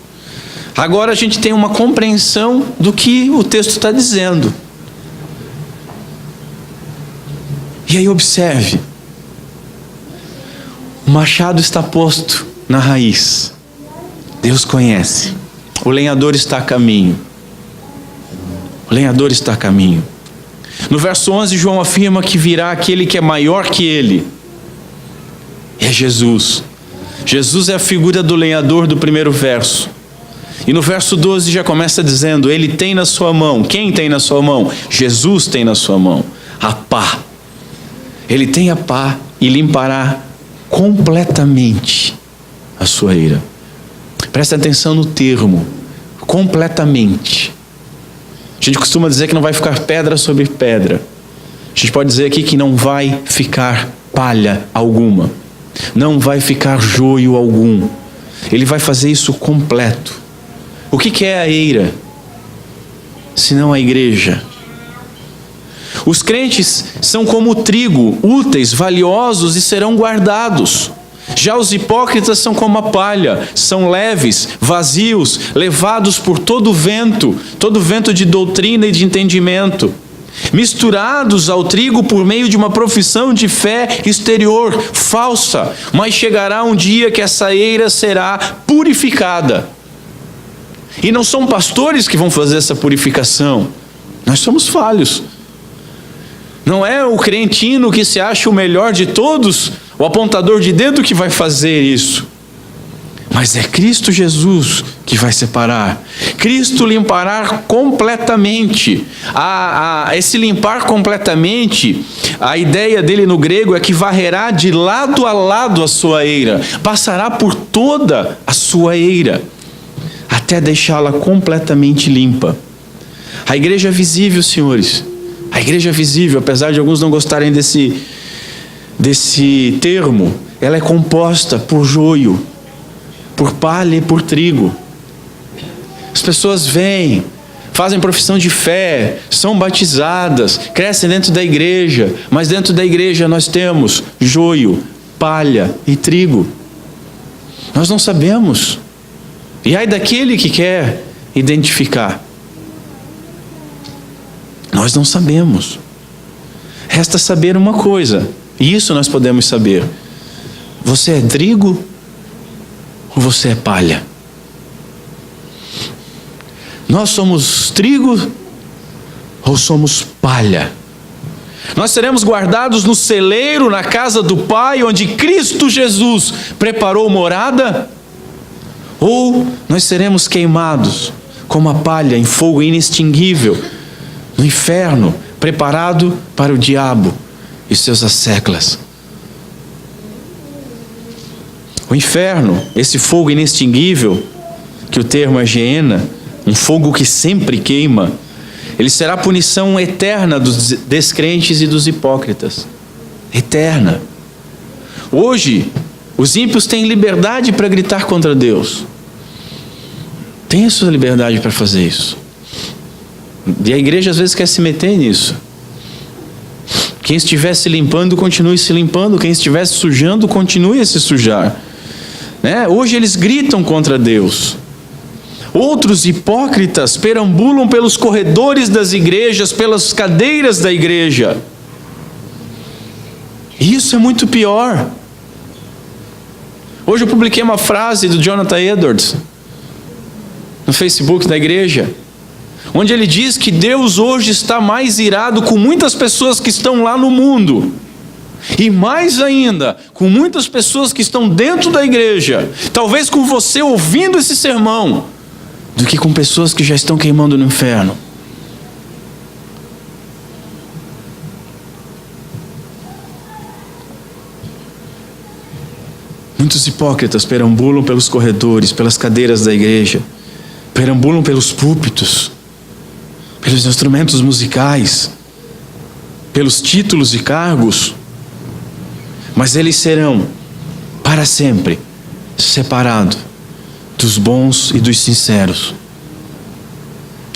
Agora a gente tem uma compreensão do que o texto está dizendo. E aí observe, o machado está posto na raiz. Deus conhece. O lenhador está a caminho. O lenhador está a caminho. No verso 11, João afirma que virá aquele que é maior que ele. É Jesus. Jesus é a figura do lenhador do primeiro verso. E no verso 12 já começa dizendo, ele tem na sua mão. Quem tem na sua mão? Jesus tem na sua mão a pá. Ele tem a pá e limpará completamente a sua eira. Presta atenção no termo, completamente. A gente costuma dizer que não vai ficar pedra sobre pedra. A gente pode dizer aqui que não vai ficar palha alguma. Não vai ficar joio algum. Ele vai fazer isso completo. O que é a eira? Senão a igreja. Os crentes são como o trigo, úteis, valiosos e serão guardados. Já os hipócritas são como a palha, são leves, vazios, levados por todo vento de doutrina e de entendimento, misturados ao trigo por meio de uma profissão de fé exterior, falsa, mas chegará um dia que essa eira será purificada. E não são pastores que vão fazer essa purificação, nós somos falhos. Não é o crentino que se acha o melhor de todos, o apontador de dedo que vai fazer isso. Mas é Cristo Jesus que vai separar. Cristo limpará completamente. Esse limpar completamente, a ideia dele no grego é que varrerá de lado a lado a sua eira. Passará por toda a sua eira, até deixá-la completamente limpa. A igreja visível, senhores, a igreja visível, apesar de alguns não gostarem desse termo, ela é composta por joio, por palha e por trigo. As pessoas vêm, fazem profissão de fé, são batizadas, crescem dentro da igreja, mas dentro da igreja nós temos joio, palha e trigo. Nós não sabemos. E ai daquele que quer identificar. Nós não sabemos. Resta saber uma coisa, e isso nós podemos saber. Você é trigo ou você é palha? Nós somos trigo ou somos palha? Nós seremos guardados no celeiro, na casa do Pai, onde Cristo Jesus preparou morada? Ou nós seremos queimados como a palha em fogo inextinguível, no inferno, preparado para o diabo e seus asseclas? O inferno, esse fogo inextinguível, que o termo é geena, um fogo que sempre queima, ele será a punição eterna dos descrentes e dos hipócritas. Eterna. Hoje, os ímpios têm liberdade para gritar contra Deus. Tem a sua liberdade para fazer isso. E a igreja às vezes quer se meter nisso. Quem estiver se limpando, continue se limpando. Quem estiver se sujando, continue a se sujar. Hoje eles gritam contra Deus. Outros hipócritas perambulam pelos corredores das igrejas, pelas cadeiras da igreja. E isso é muito pior. Hoje eu publiquei uma frase do Jonathan Edwards no Facebook da igreja, onde ele diz que Deus hoje está mais irado com muitas pessoas que estão lá no mundo, e mais ainda, com muitas pessoas que estão dentro da igreja, talvez com você ouvindo esse sermão, do que com pessoas que já estão queimando no inferno. Muitos hipócritas perambulam pelos corredores, pelas cadeiras da igreja, perambulam pelos púlpitos, pelos instrumentos musicais, pelos títulos e cargos, mas eles serão para sempre separados dos bons e dos sinceros.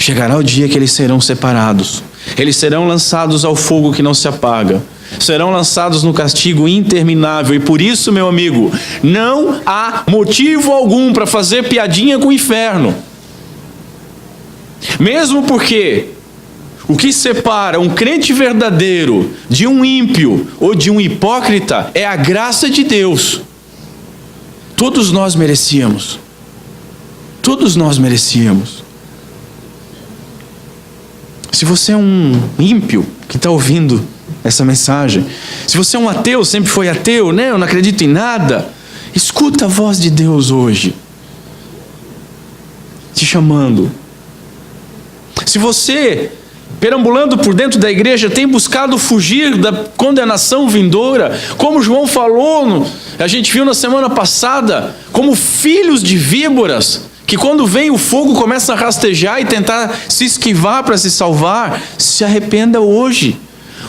chegará o dia que eles serão separados. Eles serão lançados ao fogo que não se apaga. Serão lançados no castigo interminável. E por isso, meu amigo, não há motivo algum para fazer piadinha com o inferno. Mesmo porque o que separa um crente verdadeiro de um ímpio ou de um hipócrita é a graça de Deus. Todos nós merecíamos. Todos nós merecíamos. Se você é um ímpio que está ouvindo essa mensagem, se você é um ateu, sempre foi ateu, né? Eu não acredito em nada, escuta a voz de Deus hoje, te chamando. Se você, perambulando por dentro da igreja, tem buscado fugir da condenação vindoura, como João falou, a gente viu na semana passada, como filhos de víboras, que quando vem o fogo começa a rastejar e tentar se esquivar para se salvar, se arrependa hoje.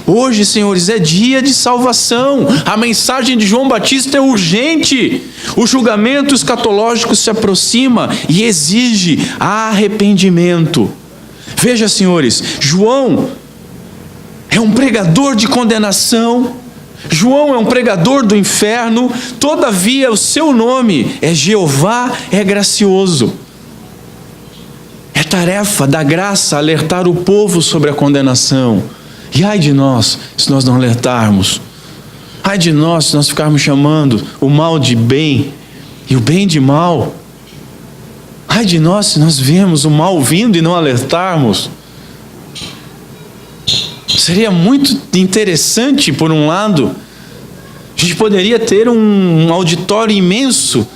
Hoje, senhores, é dia de salvação. A mensagem de João Batista é urgente. O julgamento escatológico se aproxima e exige arrependimento. Veja, senhores, João é um pregador de condenação. João é um pregador do inferno. Todavia, o seu nome é Jeová é gracioso. É tarefa da graça alertar o povo sobre a condenação. E ai de nós, se nós não alertarmos. Ai de nós, se nós ficarmos chamando o mal de bem e o bem de mal. Ai de nós, se nós vemos o mal vindo e não alertarmos. Seria muito interessante, por um lado, a gente poderia ter um auditório imenso,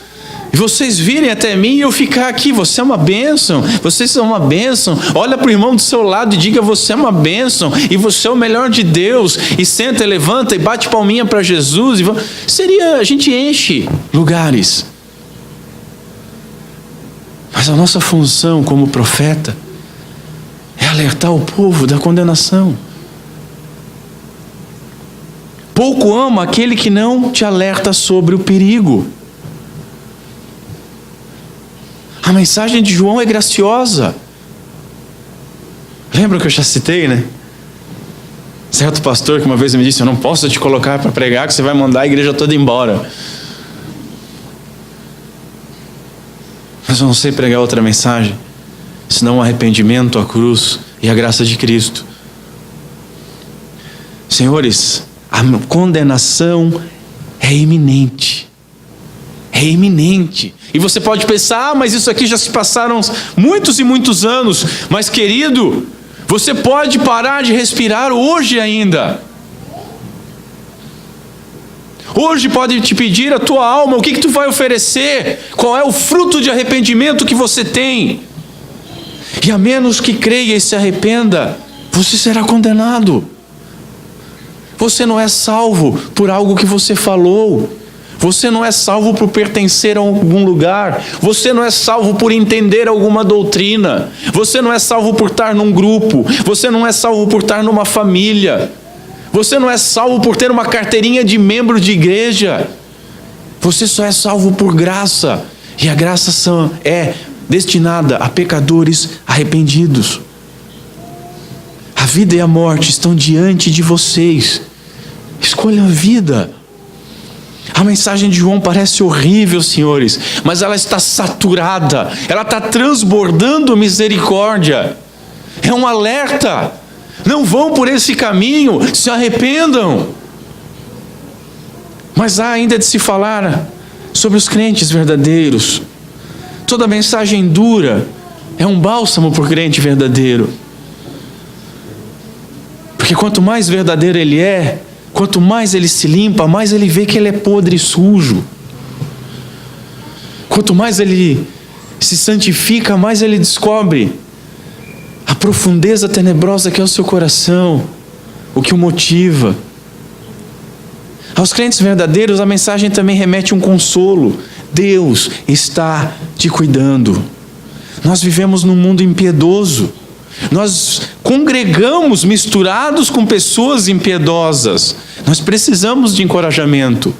e vocês virem até mim e eu ficar aqui, você é uma bênção, vocês são uma bênção, olha para o irmão do seu lado e diga, você é uma bênção, e você é o melhor de Deus, e senta, e levanta, e bate palminha para Jesus, a gente enche lugares. Mas a nossa função como profeta é alertar o povo da condenação. Pouco ama aquele que não te alerta sobre o perigo. A mensagem de João é graciosa. Lembra que eu já citei, né? Certo pastor que uma vez me disse, eu não posso te colocar para pregar, que você vai mandar a igreja toda embora. Mas eu não sei pregar outra mensagem, senão o arrependimento, a cruz e a graça de Cristo. Senhores, a condenação é iminente. É iminente. E você pode pensar, mas isso aqui já se passaram muitos e muitos anos. Mas querido, você pode parar de respirar hoje ainda. Hoje pode te pedir a tua alma, o que tu vai oferecer? Qual é o fruto de arrependimento que você tem? E a menos que creia e se arrependa, você será condenado. Você não é salvo por algo que você falou. Você não é salvo por pertencer a algum lugar. Você não é salvo por entender alguma doutrina. Você não é salvo por estar num grupo. Você não é salvo por estar numa família. Você não é salvo por ter uma carteirinha de membro de igreja. Você só é salvo por graça. E a graça é destinada a pecadores arrependidos. A vida e a morte estão diante de vocês. Escolha a vida. A mensagem de João parece horrível, senhores, mas ela está saturada, ela está transbordando misericórdia. É um alerta. Não vão por esse caminho, se arrependam. Mas há ainda de se falar sobre os crentes verdadeiros. Toda mensagem dura é um bálsamo para o crente verdadeiro. Porque quanto mais verdadeiro ele é, quanto mais ele se limpa, mais ele vê que ele é podre e sujo. Quanto mais ele se santifica, mais ele descobre a profundeza tenebrosa que é o seu coração, o que o motiva. Aos crentes verdadeiros, a mensagem também remete um consolo. Deus está te cuidando. Nós vivemos num mundo impiedoso. Nós congregamos misturados com pessoas impiedosas. Nós precisamos de encorajamento.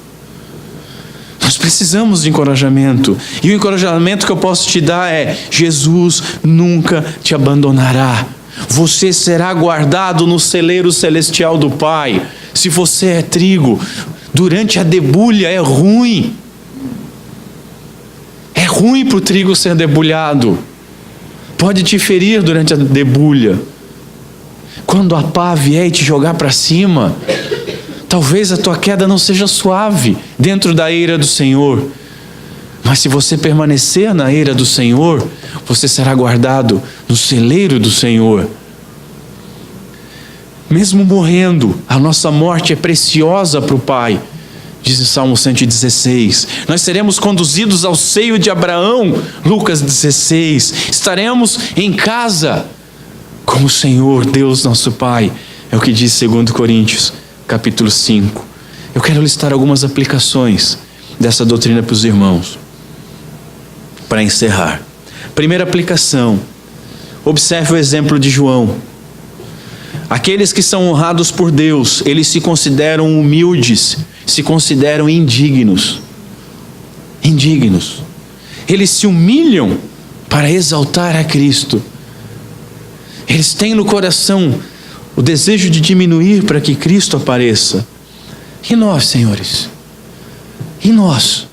Nós precisamos de encorajamento. E o encorajamento que eu posso te dar é: Jesus nunca te abandonará. Você será guardado no celeiro celestial do Pai. Se você é trigo, durante a debulha é ruim. É ruim para o trigo ser debulhado. Pode te ferir durante a debulha. Quando a pá vier e te jogar para cima, talvez a tua queda não seja suave dentro da ira do Senhor. Mas se você permanecer na ira do Senhor, você será guardado no celeiro do Senhor. Mesmo morrendo, a nossa morte é preciosa para o Pai. Diz em Salmo 116, nós seremos conduzidos ao seio de Abraão, Lucas 16, estaremos em casa com o Senhor, Deus nosso Pai, é o que diz 2 Coríntios, capítulo 5. Eu quero listar algumas aplicações dessa doutrina para os irmãos, para encerrar. Primeira aplicação, observe o exemplo de João. Aqueles que são honrados por Deus, eles se consideram humildes, se consideram indignos. Indignos. Eles se humilham para exaltar a Cristo. Eles têm no coração o desejo de diminuir para que Cristo apareça. E nós, senhores? E nós?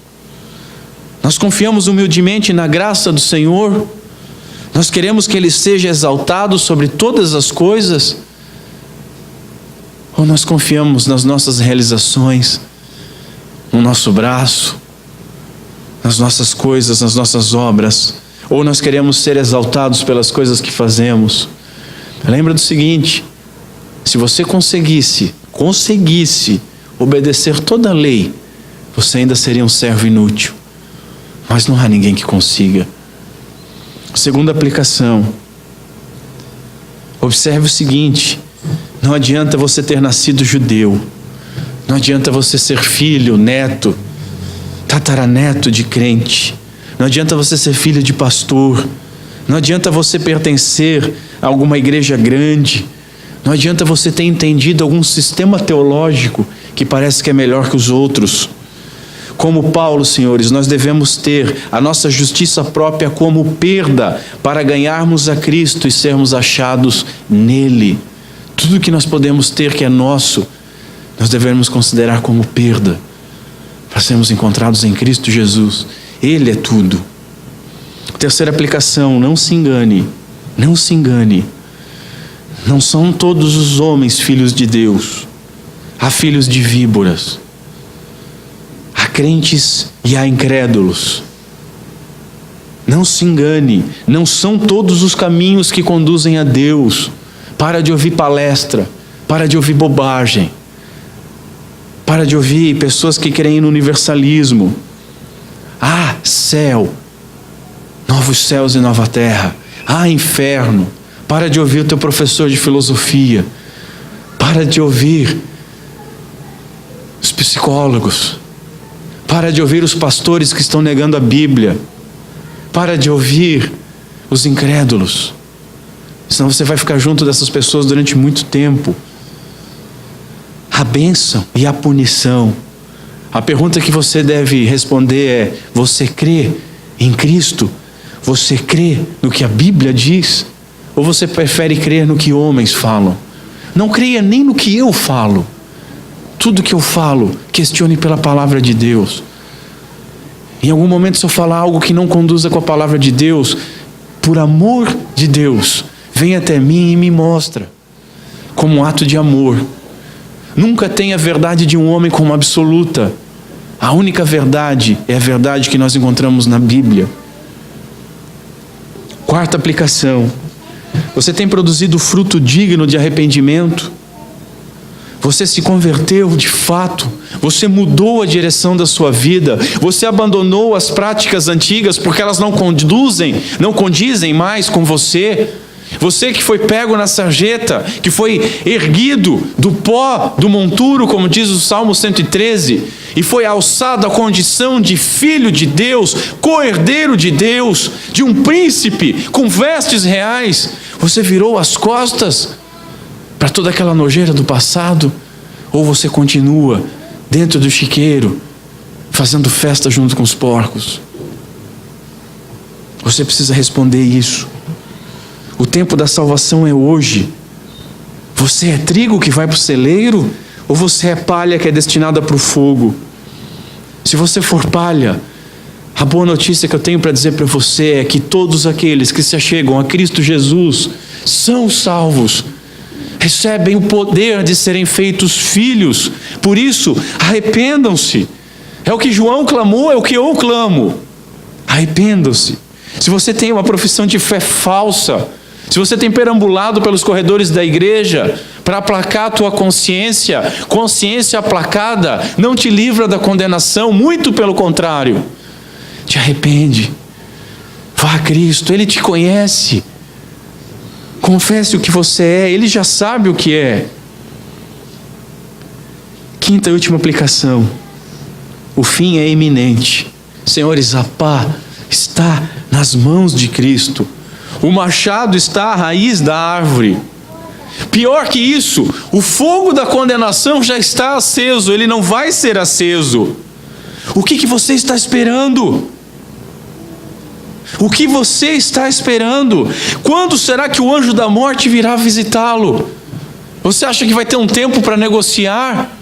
Nós confiamos humildemente na graça do Senhor? Nós queremos que Ele seja exaltado sobre todas as coisas? Ou nós confiamos nas nossas realizações, no nosso braço, nas nossas coisas, nas nossas obras? Ou nós queremos ser exaltados pelas coisas que fazemos? Lembra do seguinte: se você conseguisse obedecer toda a lei, você ainda seria um servo inútil. Mas não há ninguém que consiga. Segunda aplicação, observe o seguinte: não adianta você ter nascido judeu, não adianta você ser filho, neto, tataraneto de crente, não adianta você ser filho de pastor, não adianta você pertencer a alguma igreja grande, não adianta você ter entendido algum sistema teológico que parece que é melhor que os outros. Como Paulo, senhores, nós devemos ter a nossa justiça própria como perda para ganharmos a Cristo e sermos achados nele. Tudo que nós podemos ter que é nosso, nós devemos considerar como perda para sermos encontrados em Cristo Jesus. Ele é tudo. Terceira aplicação, não se engane. Não se engane. Não são todos os homens filhos de Deus. Há filhos de víboras. Há crentes e há incrédulos. Não se engane. Não são todos os caminhos que conduzem a Deus. Para de ouvir palestra. Para de ouvir bobagem. Para de ouvir pessoas que creem no universalismo. Ah, céu. Novos céus e nova terra. Ah, inferno. Para de ouvir o teu professor de filosofia. Para de ouvir os psicólogos. Para de ouvir os pastores que estão negando a Bíblia. Para de ouvir os incrédulos. Senão você vai ficar junto dessas pessoas durante muito tempo. A bênção e a punição. A pergunta que você deve responder é: você crê em Cristo? Você crê no que a Bíblia diz? Ou você prefere crer no que homens falam? Não creia nem no que eu falo. Tudo que eu falo, questione pela palavra de Deus. Em algum momento, se eu falar algo que não conduza com a palavra de Deus, por amor de Deus, vem até mim e me mostra, como um ato de amor. Nunca tenha a verdade de um homem como absoluta. A única verdade é a verdade que nós encontramos na Bíblia. Quarta aplicação. Você tem produzido fruto digno de arrependimento? Você se converteu de fato? Você mudou a direção da sua vida? Você abandonou as práticas antigas porque elas não condizem mais com você? Você que foi pego na sarjeta, que foi erguido do pó do monturo, como diz o Salmo 113, e foi alçado à condição de filho de Deus, co-herdeiro de Deus, de um príncipe com vestes reais, você virou as costas para toda aquela nojeira do passado? Ou você continua dentro do chiqueiro, fazendo festa junto com os porcos. Você precisa responder isso. O tempo da salvação é hoje. Você é trigo que vai para o celeiro? Ou você é palha que é destinada para o fogo? Se você for palha, a boa notícia que eu tenho para dizer para você é que todos aqueles que se achegam a Cristo Jesus são salvos, recebem o poder de serem feitos filhos. Por isso, arrependam-se. É o que João clamou, é o que eu clamo. Arrependam-se. Se você tem uma profissão de fé falsa, se você tem perambulado pelos corredores da igreja para aplacar a tua consciência, consciência aplacada não te livra da condenação, muito pelo contrário. Te arrepende. Vá a Cristo, Ele te conhece. Confesse o que você é, Ele já sabe o que é. Quinta e última aplicação. O fim é iminente. Senhores, a pá está nas mãos de Cristo. O machado está à raiz da árvore. Pior que isso, o fogo da condenação já está aceso, ele não vai ser aceso. O que você está esperando? O que você está esperando? Quando será que o anjo da morte virá visitá-lo? Você acha que vai ter um tempo para negociar?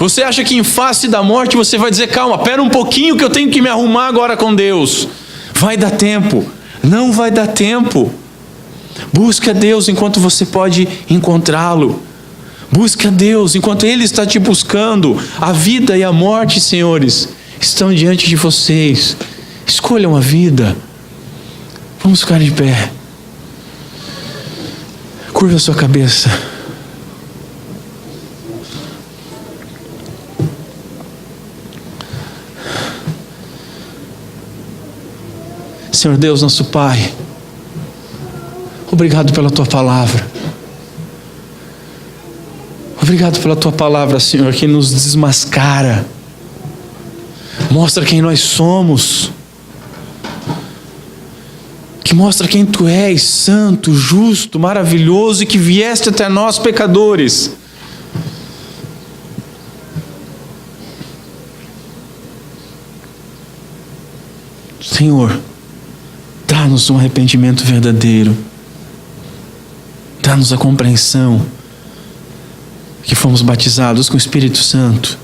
Você acha que em face da morte você vai dizer, calma, espera um pouquinho que eu tenho que me arrumar agora com Deus? Vai dar tempo. Não vai dar tempo. Busque a Deus enquanto você pode encontrá-lo. Busque a Deus enquanto Ele está te buscando. A vida e a morte, senhores, estão diante de vocês. Escolham a vida. Vamos ficar de pé. Curva a sua cabeça. Senhor Deus, nosso Pai, obrigado pela Tua palavra. Obrigado pela Tua palavra, Senhor, que nos desmascara. Mostra quem nós somos. Que mostra quem Tu és, santo, justo, maravilhoso, e que vieste até nós, pecadores. Senhor, dá-nos um arrependimento verdadeiro. Dá-nos a compreensão que fomos batizados com o Espírito Santo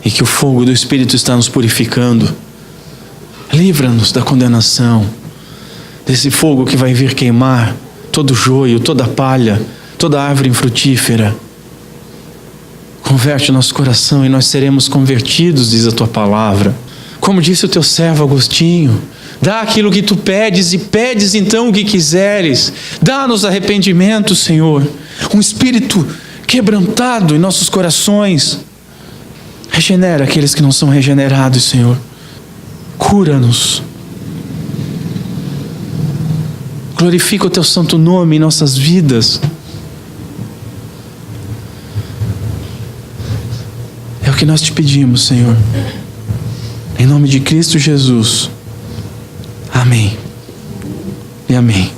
e que o fogo do Espírito está nos purificando. Livra-nos da condenação, desse fogo que vai vir queimar todo joio, toda palha, toda árvore infrutífera. Converte o nosso coração e nós seremos convertidos, diz a Tua palavra. Como disse o Teu servo Agostinho, dá aquilo que Tu pedes e pedes então o que quiseres. Dá-nos arrependimento, Senhor, um espírito quebrantado em nossos corações. Regenera aqueles que não são regenerados, Senhor. Cura-nos. Glorifica o Teu santo nome em nossas vidas. É o que nós Te pedimos, Senhor. Em nome de Cristo Jesus. Amém. E amém.